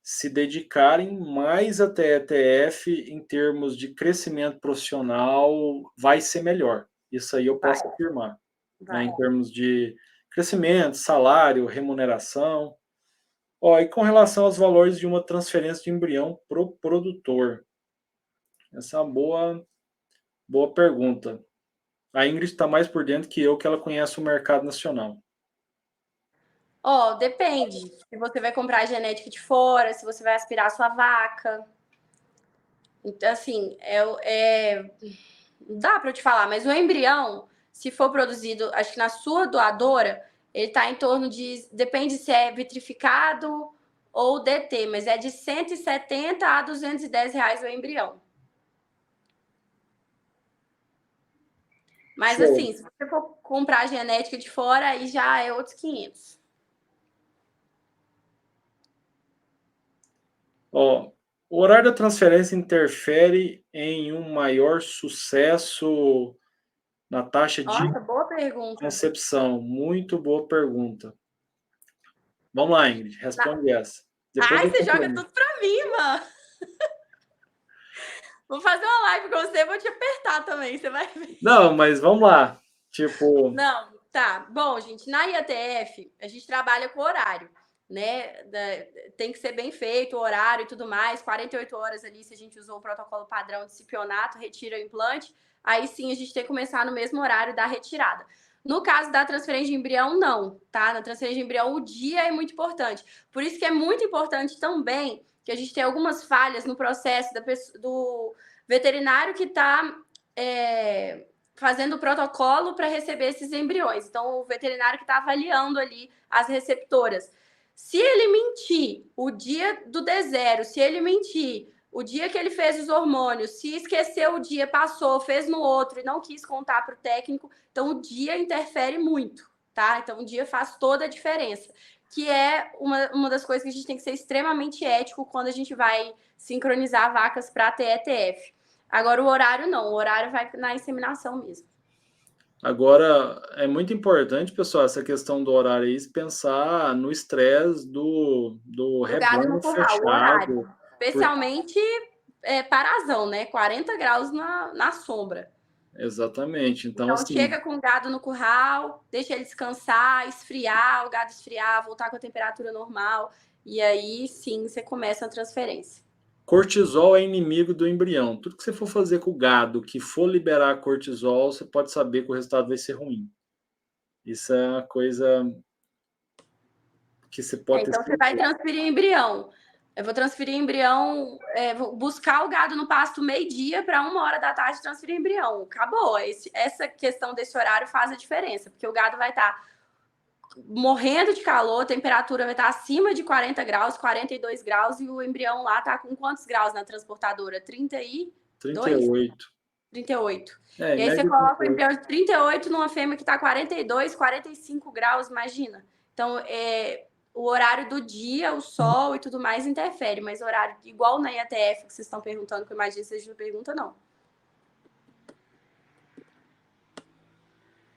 S1: se dedicarem mais à TETF em termos de crescimento profissional, vai ser melhor. Isso aí eu posso afirmar. Né, em termos de crescimento, salário, remuneração. Ó, e com relação aos valores de uma transferência de embrião para o produtor? Essa é uma boa pergunta. A Ingrid está mais por dentro que eu, que ela conhece o mercado nacional.
S2: Ó, depende. Se você vai comprar a genética de fora, se você vai aspirar a sua vaca. Então, assim, dá para eu te falar, mas o embrião, se for produzido, acho que na sua doadora, ele está em torno de, depende se é vitrificado ou DT, mas é de 170 a 210 reais o embrião. Mas
S1: Show.
S2: assim, se você for comprar genética de fora, aí já é outros 500.
S1: Ó, o horário da transferência interfere em um maior sucesso na taxa de
S2: Nossa, boa pergunta.
S1: concepção? Muito boa pergunta. Vamos lá, Ingrid, responde essa.
S2: Ai, você joga tudo pra mim, mano. Vou fazer uma live com você, vou te apertar também, você vai ver.
S1: Não, mas vamos lá. Tipo.
S2: Não, tá. Bom, gente, na IATF, a gente trabalha com horário. né? Tem que ser bem feito, o horário e tudo mais, 48 horas ali, se a gente usou o protocolo padrão de cipionato, retira o implante, aí sim a gente tem que começar no mesmo horário da retirada. No caso da transferência de embrião, não, tá? Na transferência de embrião, o dia é muito importante. Por isso que é muito importante também que a gente tem algumas falhas no processo do veterinário que está fazendo o protocolo para receber esses embriões. Então, o veterinário que está avaliando ali as receptoras. Se ele mentir o dia do D0, se ele mentir o dia que ele fez os hormônios, se esqueceu o dia, passou, fez no outro e não quis contar para o técnico, então o dia interfere muito, tá? Então o dia faz toda a diferença, que é uma das coisas que a gente tem que ser extremamente ético quando a gente vai sincronizar vacas para TETF. Agora o horário não, o horário vai na inseminação mesmo.
S1: Agora, é muito importante, pessoal, essa questão do horário aí, pensar no estresse do
S2: gado no
S1: rebanho
S2: curral, o horário.
S1: fechado.
S2: Especialmente parazão, né? 40 graus na sombra.
S1: Exatamente. Então,
S2: Então,
S1: assim,
S2: chega com o gado no curral, deixa ele descansar, esfriar, o gado esfriar, voltar com a temperatura normal. E aí, sim, você começa a transferência.
S1: cortisol é inimigo do embrião. Tudo que você for fazer com o gado que for liberar cortisol, você pode saber que o resultado vai ser ruim. Isso é uma coisa que você pode ter
S2: Então, você vai
S1: certeza.
S2: transferir embrião. Eu vou transferir embrião, vou buscar o gado no pasto meio-dia para 1h da tarde transferir embrião. Acabou. Essa questão desse horário faz a diferença, porque o gado vai estar morrendo de calor, a temperatura vai estar acima de 40 graus, 42 graus, e o embrião lá tá com quantos graus na transportadora? 32?
S1: 38.
S2: 38.
S1: É,
S2: E
S1: em
S2: aí você
S1: média
S2: coloca o
S1: 38.
S2: embrião de 38 numa fêmea que tá 42, 45 graus, imagina. Então, o horário do dia, o sol e tudo mais interfere, mas horário igual na IATF que vocês estão perguntando, que eu imagino que vocês não perguntam, não.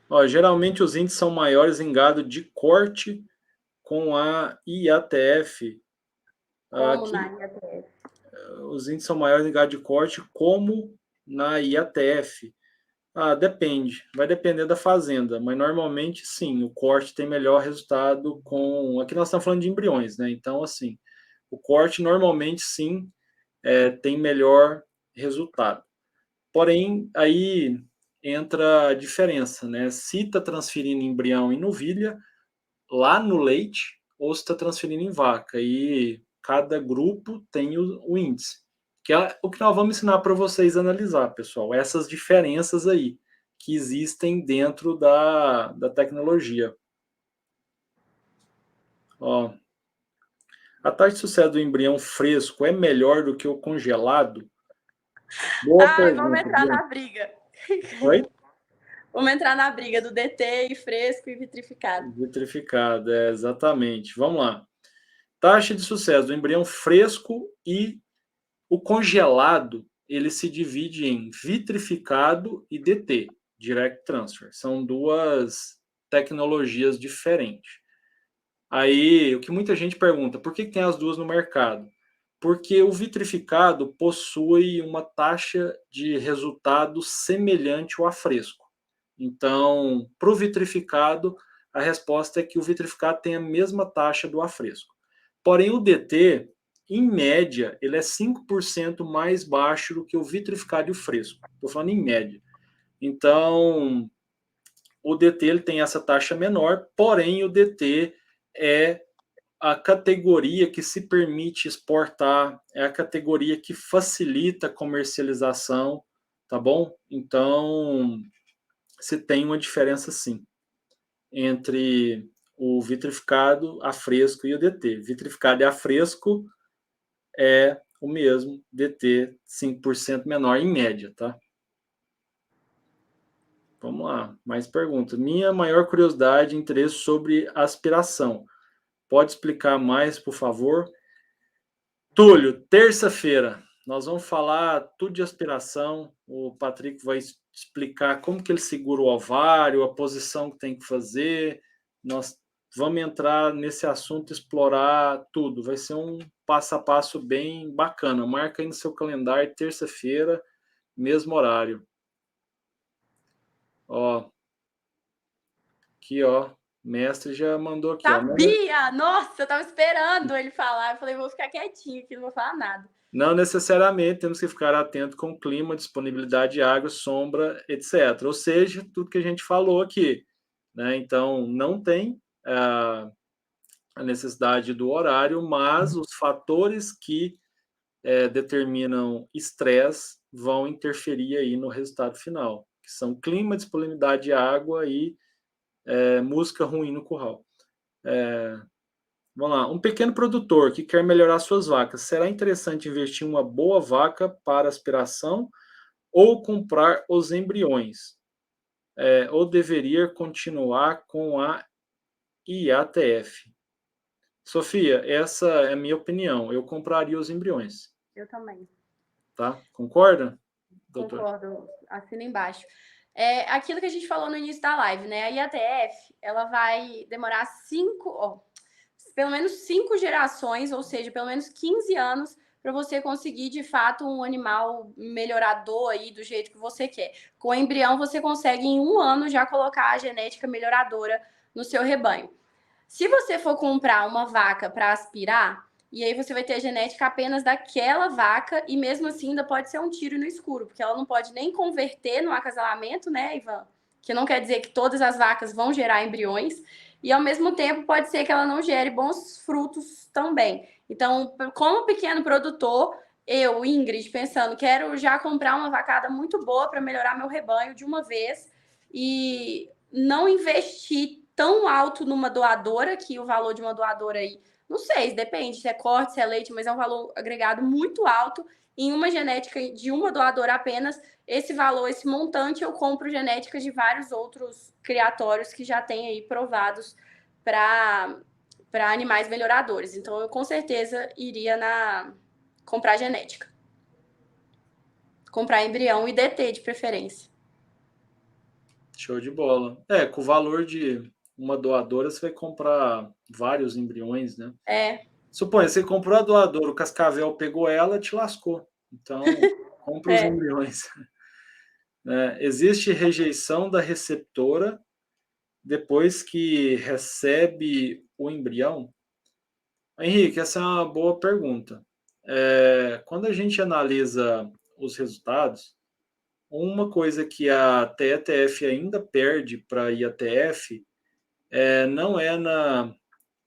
S1: Ó, geralmente os índices são maiores em gado de corte com a IATF.
S2: Como
S1: Aqui,
S2: na IATF?
S1: os índices são maiores em gado de corte como na IATF. Depende, vai depender da fazenda, mas normalmente sim, o corte tem melhor resultado com. Aqui nós estamos falando de embriões, né? Então, assim, o corte normalmente sim tem melhor resultado. Porém, aí entra a diferença, né? Se está transferindo embrião em novilha, lá no leite, ou se está transferindo em vaca. E cada grupo tem o índice. Que é o que nós vamos ensinar para vocês analisar, pessoal. Essas diferenças aí que existem dentro da tecnologia. Ó, a taxa de sucesso do embrião fresco é melhor do que o congelado? Boa
S2: Ai, vamos
S1: pergunta,
S2: entrar
S1: viu?
S2: na briga.
S1: Oi?
S2: Vamos entrar na briga do DT e fresco e vitrificado.
S1: Vitrificado, exatamente. Vamos lá. Taxa de sucesso do embrião fresco e o congelado, ele se divide em vitrificado e DT, Direct Transfer. São duas tecnologias diferentes. Aí, o que muita gente pergunta, por que tem as duas no mercado? Porque o vitrificado possui uma taxa de resultado semelhante ao a fresco. Então, para o vitrificado, a resposta é que o vitrificado tem a mesma taxa do a fresco. Porém, o DT, em média, ele é 5% mais baixo do que o vitrificado e o fresco. Estou falando em média. Então, o DT ele tem essa taxa menor, porém o DT é a categoria que se permite exportar, é a categoria que facilita a comercialização, tá bom? Então, se tem uma diferença sim entre o vitrificado, a fresco e o DT. Vitrificado e a fresco é o mesmo, DT 5% menor em média, tá? Vamos lá, mais perguntas. Minha maior curiosidade e interesse sobre aspiração. Pode explicar mais, por favor? Túlio, terça-feira, nós vamos falar tudo de aspiração. O Patrick vai explicar como que ele segura o ovário, a posição que tem que fazer. Nós vamos entrar nesse assunto, explorar tudo. Vai ser um passo a passo bem bacana. Marca aí no seu calendário, terça-feira, mesmo horário. Ó, aqui, ó. Mestre já mandou aqui.
S2: Sabia! Nossa, eu tava esperando ele falar. Eu falei, vou ficar quietinho aqui, não vou falar nada.
S1: Não necessariamente temos que ficar atento com o clima, disponibilidade de água, sombra, etc. Ou seja, tudo que a gente falou aqui, né? Então, não tem a necessidade do horário, mas os fatores que determinam estresse vão interferir aí no resultado final, que são clima, disponibilidade de água e música ruim no curral. Vamos lá, um pequeno produtor que quer melhorar suas vacas, será interessante investir em uma boa vaca para aspiração ou comprar os embriões? Ou deveria continuar com a IATF? Sofia, essa é a minha opinião. Eu compraria os embriões.
S2: Eu também.
S1: Tá? Concorda, doutor?
S2: Concordo. Assina embaixo. Aquilo que a gente falou no início da live, né? A IATF, ela vai demorar pelo menos 5 gerações, ou seja, pelo menos 15 anos para você conseguir, de fato, um animal melhorador aí do jeito que você quer. Com o embrião, você consegue, em 1 ano, já colocar a genética melhoradora no seu rebanho. Se você for comprar uma vaca para aspirar, e aí você vai ter a genética apenas daquela vaca, e mesmo assim ainda pode ser um tiro no escuro, porque ela não pode nem converter no acasalamento, né, Ivan? Que não quer dizer que todas as vacas vão gerar embriões, e ao mesmo tempo pode ser que ela não gere bons frutos também. Então, como pequeno produtor, eu, Ingrid, pensando, quero já comprar uma vacada muito boa para melhorar meu rebanho de uma vez e não investir tão alto numa doadora, que o valor de uma doadora aí, não sei, depende se é corte, se é leite, mas é um valor agregado muito alto. Em uma genética de uma doadora apenas, esse valor, esse montante, eu compro genética de vários outros criatórios que já tem aí provados para animais melhoradores. Então, eu com certeza iria comprar genética. Comprar embrião e DT de preferência.
S1: Show de bola. Com o valor de uma doadora, você vai comprar vários embriões, né? Suponha, você comprou a doadora, o cascavel pegou ela, te lascou. Então, compra os embriões. Existe rejeição da receptora depois que recebe o embrião? Henrique, essa é uma boa pergunta. Quando a gente analisa os resultados, uma coisa que a TETF ainda perde para a IATF não é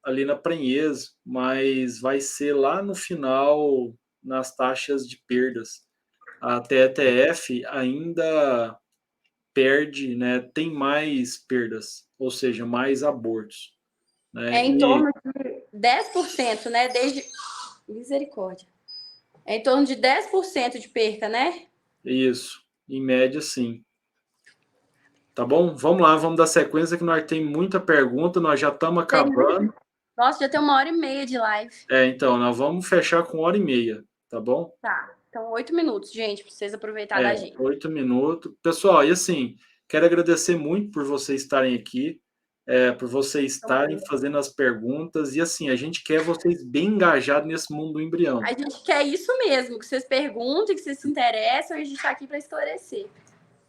S1: ali na prenhez, mas vai ser lá no final nas taxas de perdas. A TETF ainda perde, né, tem mais perdas, ou seja, mais abortos. Né?
S2: Em torno de 10%, né? Misericórdia. É em torno de 10% de perca, né?
S1: Isso, em média, sim. Tá bom? Vamos lá, vamos dar sequência que nós temos muita pergunta, nós já estamos acabando.
S2: Nossa, já tem 1h30 de live.
S1: Então, nós vamos fechar com 1h30, tá bom?
S2: Tá, então 8 minutos, gente, para vocês aproveitar da gente.
S1: 8 minutos. Pessoal, e assim, quero agradecer muito por vocês estarem aqui, por vocês estarem fazendo as perguntas, e assim, a gente quer vocês bem engajados nesse mundo do embrião.
S2: A gente quer isso mesmo, que vocês perguntem, que vocês se interessam, e a gente está aqui para esclarecer.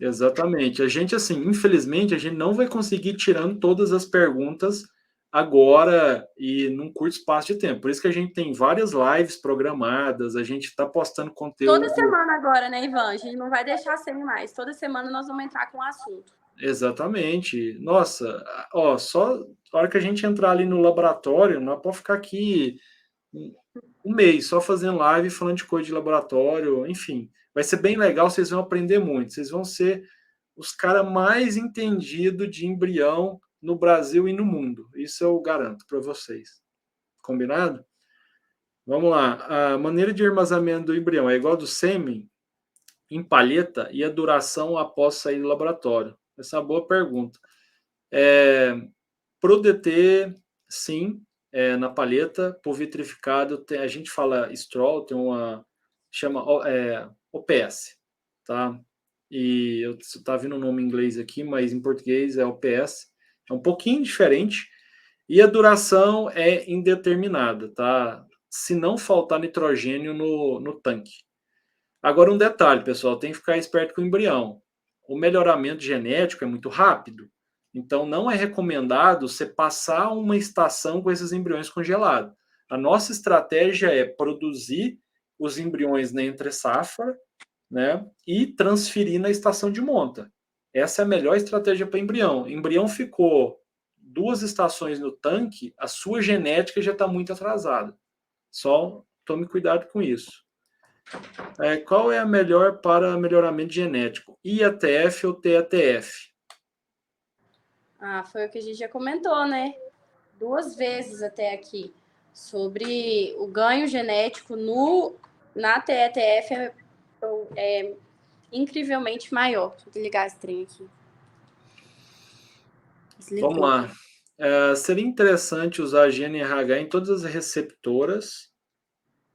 S1: Exatamente. A gente, assim, infelizmente, a gente não vai conseguir tirando todas as perguntas agora e num curto espaço de tempo. Por isso que a gente tem várias lives programadas, a gente está postando conteúdo.
S2: Toda semana agora, né, Ivan? A gente não vai deixar sem mais. Toda semana nós vamos entrar com o assunto.
S1: Exatamente. Nossa, só a hora que a gente entrar ali no laboratório, não pode ficar aqui um mês só fazendo live, falando de coisa de laboratório, enfim. Vai ser bem legal, vocês vão aprender muito. Vocês vão ser os caras mais entendidos de embrião no Brasil e no mundo. Isso eu garanto para vocês. Combinado? Vamos lá. A maneira de armazenamento do embrião é igual do sêmen, em palheta, e a duração após sair do laboratório? Essa é uma boa pergunta. Pro DT, sim, na palheta. Por vitrificado, a gente fala Stroll, tem uma chama OPS, tá? E eu tá vindo o nome em inglês aqui, mas em português é OPS. É um pouquinho diferente. E a duração é indeterminada, tá? Se não faltar nitrogênio no tanque. Agora, um detalhe, pessoal, tem que ficar esperto com o embrião. O melhoramento genético é muito rápido. Então, não é recomendado você passar uma estação com esses embriões congelados. A nossa estratégia é produzir os embriões na entre-safra, né, e transferir na estação de monta. Essa é a melhor estratégia para embrião. O embrião ficou 2 estações no tanque, a sua genética já está muito atrasada. Só tome cuidado com isso. Qual é a melhor para melhoramento genético? IATF ou TATF?
S2: Foi o que a gente já comentou, né? 2 vezes até aqui. Sobre o ganho genético na TATF é incrivelmente maior. Deixa eu ligar esse trem aqui.
S1: Desligou. Vamos lá. Seria interessante usar a GNRH em todas as receptoras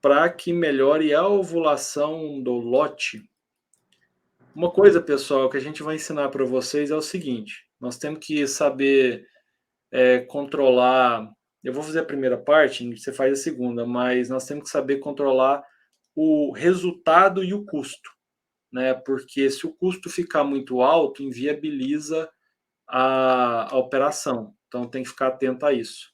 S1: para que melhore a ovulação do lote. Uma coisa, pessoal, que a gente vai ensinar para vocês é o seguinte: nós temos que saber controlar. Eu vou fazer a primeira parte, você faz a segunda, mas nós temos que saber controlar o resultado e o custo, né? Porque se o custo ficar muito alto, inviabiliza a operação. Então tem que ficar atento a isso.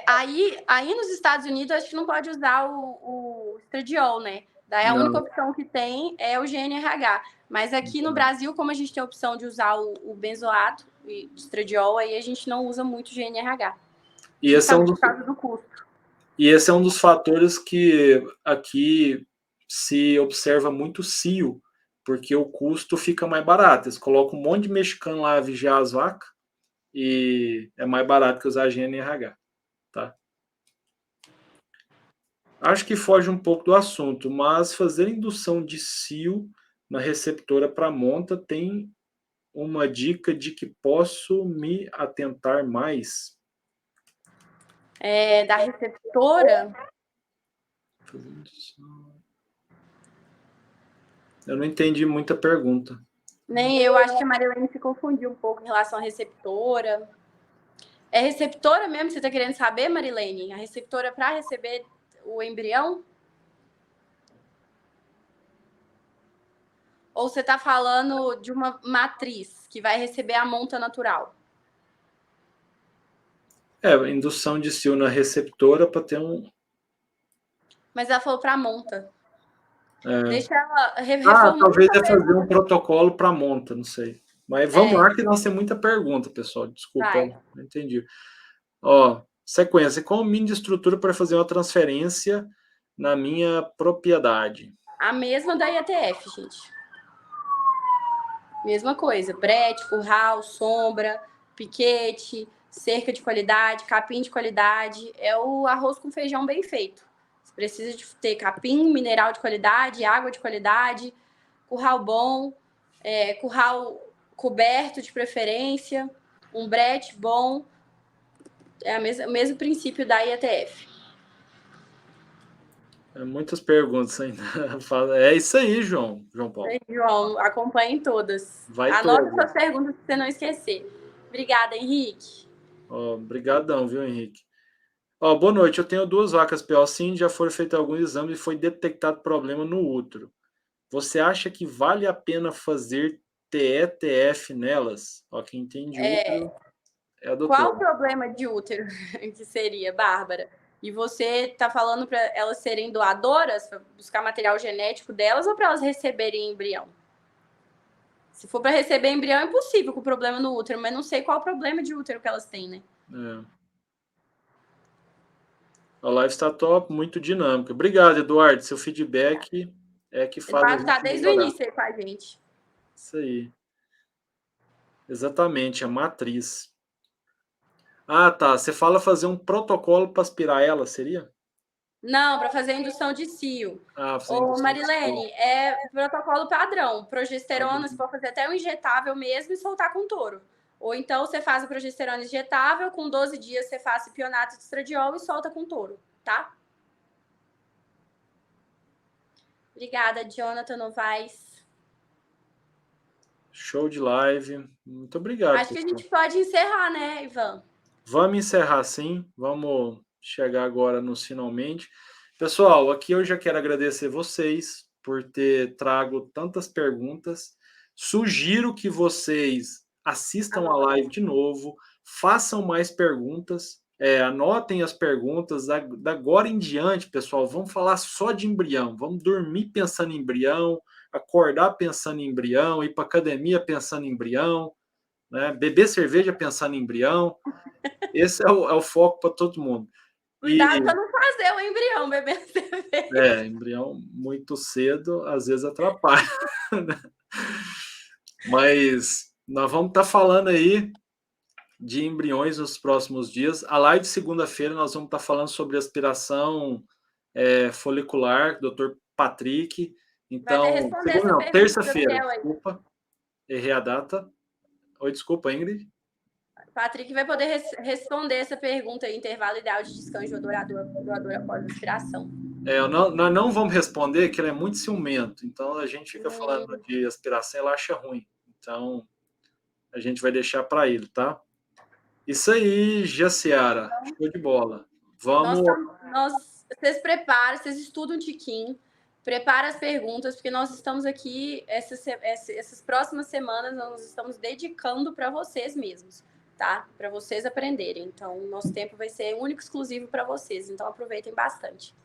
S2: Aí nos Estados Unidos, acho que não pode usar o estradiol, né? Daí a única opção que tem é o GNRH. Mas aqui no Brasil, como a gente tem a opção de usar o benzoato de estradiol, aí a gente não usa muito GNRH.
S1: E esse é um
S2: por causa do custo.
S1: E esse é um dos fatores que aqui se observa muito cio, porque o custo fica mais barato. Eles colocam um monte de mexicano lá a vigiar as vacas e é mais barato que usar GNRH, tá? Acho que foge um pouco do assunto, mas fazer indução de cio na receptora para monta tem uma dica de que posso me atentar mais?
S2: Da receptora?
S1: Eu não entendi muita pergunta.
S2: Nem eu, acho que a Marilene se confundiu um pouco em relação à receptora. É receptora mesmo que você está querendo saber, Marilene? A receptora para receber o embrião? Ou você está falando de uma matriz que vai receber a monta natural?
S1: Indução de cio na receptora para ter um...
S2: Mas ela falou para monta. Deixa ela
S1: talvez é fazer um protocolo para monta, não sei. Mas vamos lá que nós temos muita pergunta, pessoal. Desculpa, não entendi. Sequência. Qual o mínimo de estrutura para fazer uma transferência na minha propriedade?
S2: A mesma da IATF, gente. Mesma coisa. Brete, curral, sombra, piquete, cerca de qualidade, capim de qualidade. É o arroz com feijão bem feito. Você precisa de ter capim, mineral de qualidade, água de qualidade, curral bom, curral coberto de preferência, um brete bom. É o mesmo princípio da IATF.
S1: Muitas perguntas ainda. É isso aí, João Paulo.
S2: João, acompanhe todas. Anota suas perguntas para você não esquecer. Obrigada, Henrique.
S1: Obrigadão, viu, Henrique? Boa noite. Eu tenho 2 vacas PO-Sim, já foram feitos alguns exames e foi detectado problema no útero. Você acha que vale a pena fazer TETF nelas? Quem entende útero é a doutora.
S2: Qual o problema de útero que seria, Bárbara? E você está falando para elas serem doadoras, para buscar material genético delas ou para elas receberem embrião? Se for para receber embrião, é impossível com problema no útero, mas não sei qual o problema de útero que elas têm, né?
S1: A live está top, muito dinâmica. Obrigado, Eduardo. Seu feedback é que faz a gente
S2: tá desde o início aí com a gente.
S1: Isso aí. Exatamente, a matriz. Tá. Você fala fazer um protocolo para aspirar ela, seria?
S2: Não, para fazer indução de cio. Marilene, é protocolo padrão. Progesterona, você pode fazer até um injetável mesmo e soltar com touro. Ou então você faz a progesterona injetável, com 12 dias você faz cipionato de estradiol e solta com touro, tá? Obrigada, Jonathan Novaes.
S1: Show de live. Muito obrigado.
S2: Acho que a gente pode encerrar, né, Ivan?
S1: Vamos encerrar sim. Vamos chegar agora nos finalmente. Pessoal, aqui eu já quero agradecer vocês por ter trago tantas perguntas. Sugiro que vocês assistam a live de novo, façam mais perguntas, anotem as perguntas. Da agora em diante, pessoal, vamos falar só de embrião, vamos dormir pensando em embrião, acordar pensando em embrião, ir para academia pensando em embrião, né? Beber cerveja pensando em embrião. Esse é o foco para todo mundo.
S2: Cuidado para não fazer o embrião beber cerveja.
S1: Embrião muito cedo às vezes atrapalha. Mas nós vamos estar falando aí de embriões nos próximos dias. A live de segunda-feira nós vamos estar falando sobre aspiração folicular, Dr. Patrick. Então, segunda não, terça-feira, desculpa, errei a data. Oi, desculpa, Ingrid.
S2: Patrick vai poder responder essa pergunta aí, intervalo ideal de descanso do doador após aspiração.
S1: Nós não vamos responder, que ele é muito ciumento. Então, a gente fica falando de aspiração, ele acha ruim. Então, a gente vai deixar para ele, tá? Isso aí, Jaciara. Show de bola. Vamos.
S2: Vocês preparam, vocês estudam um tiquinho, prepara as perguntas, porque nós estamos aqui, essas próximas semanas, nós estamos dedicando para vocês mesmos, tá? Para vocês aprenderem. Então, nosso tempo vai ser único, exclusivo para vocês. Então, aproveitem bastante.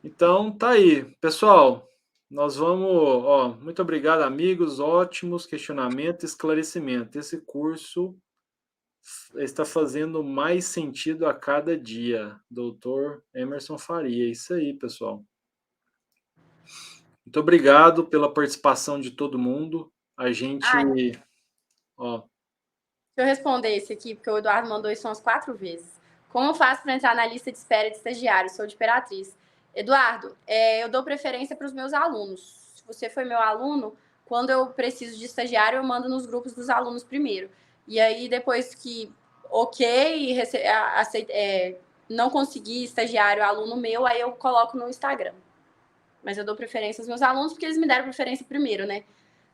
S1: Então, tá aí. Pessoal, nós vamos... muito obrigado, amigos. Ótimos questionamentos e esclarecimento. Esse curso está fazendo mais sentido a cada dia. Doutor Emerson Faria. Isso aí, pessoal. Muito obrigado pela participação de todo mundo. A gente...
S2: Deixa eu responder esse aqui, porque o Eduardo mandou isso umas 4 vezes. Como eu faço para entrar na lista de espera de estagiário? Sou de Imperatriz. Eduardo, eu dou preferência para os meus alunos. Se você foi meu aluno, quando eu preciso de estagiário, eu mando nos grupos dos alunos primeiro. E aí, depois que não conseguir estagiário, aluno meu, aí eu coloco no Instagram. Mas eu dou preferência aos meus alunos, porque eles me deram preferência primeiro, né?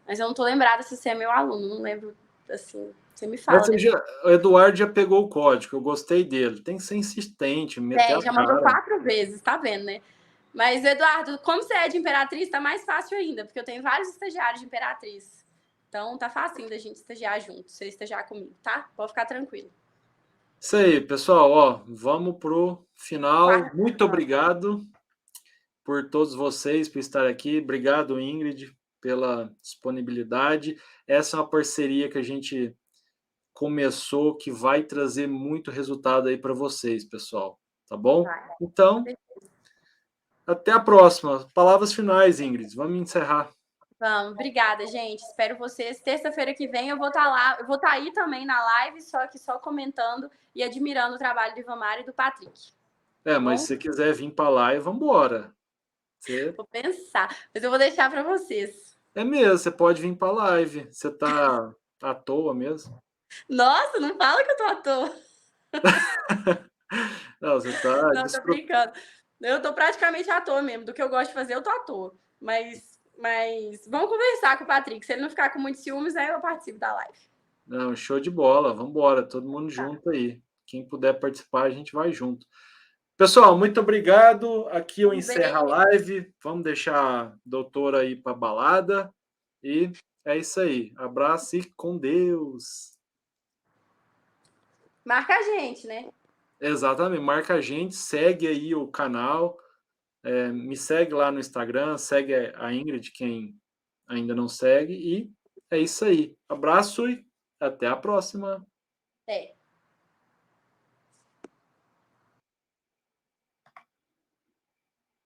S2: Mas eu não tô lembrada se você é meu aluno, não lembro, assim, você me fala.
S1: O Eduardo já pegou o código, eu gostei dele. Tem que ser insistente, meter
S2: já mandou 4 vezes, tá vendo, né? Mas, Eduardo, como você é de Imperatriz, tá mais fácil ainda, porque eu tenho vários estagiários de Imperatriz. Então, tá facinho da gente estagiar junto, você estagiar comigo, tá? Pode ficar tranquilo.
S1: Isso aí, pessoal, vamos pro final. Muito obrigado por todos vocês, por estar aqui. Obrigado, Ingrid, pela disponibilidade. Essa é uma parceria que a gente começou, que vai trazer muito resultado aí para vocês, pessoal. Tá bom? Então, até a próxima. Palavras finais, Ingrid. Vamos encerrar.
S2: Vamos, obrigada, gente. Espero vocês. Terça-feira que vem eu vou estar lá, eu vou estar aí também na live, só comentando e admirando o trabalho do Ivamar e do Patrick.
S1: Mas se você quiser vir para lá, vamos embora.
S2: Vou pensar, mas eu vou deixar para vocês.
S1: É mesmo, você pode vir para a live. Você tá à toa mesmo?
S2: Nossa, não fala que eu tô à toa.
S1: Não, você tá...
S2: Não, tô brincando. Eu tô praticamente à toa mesmo. Do que eu gosto de fazer, eu tô à toa. Mas vamos conversar com o Patrick. Se ele não ficar com muitos ciúmes, aí eu participo da live.
S1: Não, show de bola. Vamos embora, todo mundo junto aí. Quem puder participar, a gente vai junto. Pessoal, muito obrigado. Aqui eu encerro a live. Vamos deixar a doutora aí para balada. E é isso aí. Abraço e com Deus.
S2: Marca a gente, né?
S1: Exatamente. Marca a gente, segue aí o canal. Me segue lá no Instagram, segue a Ingrid, quem ainda não segue. E é isso aí. Abraço e até a próxima.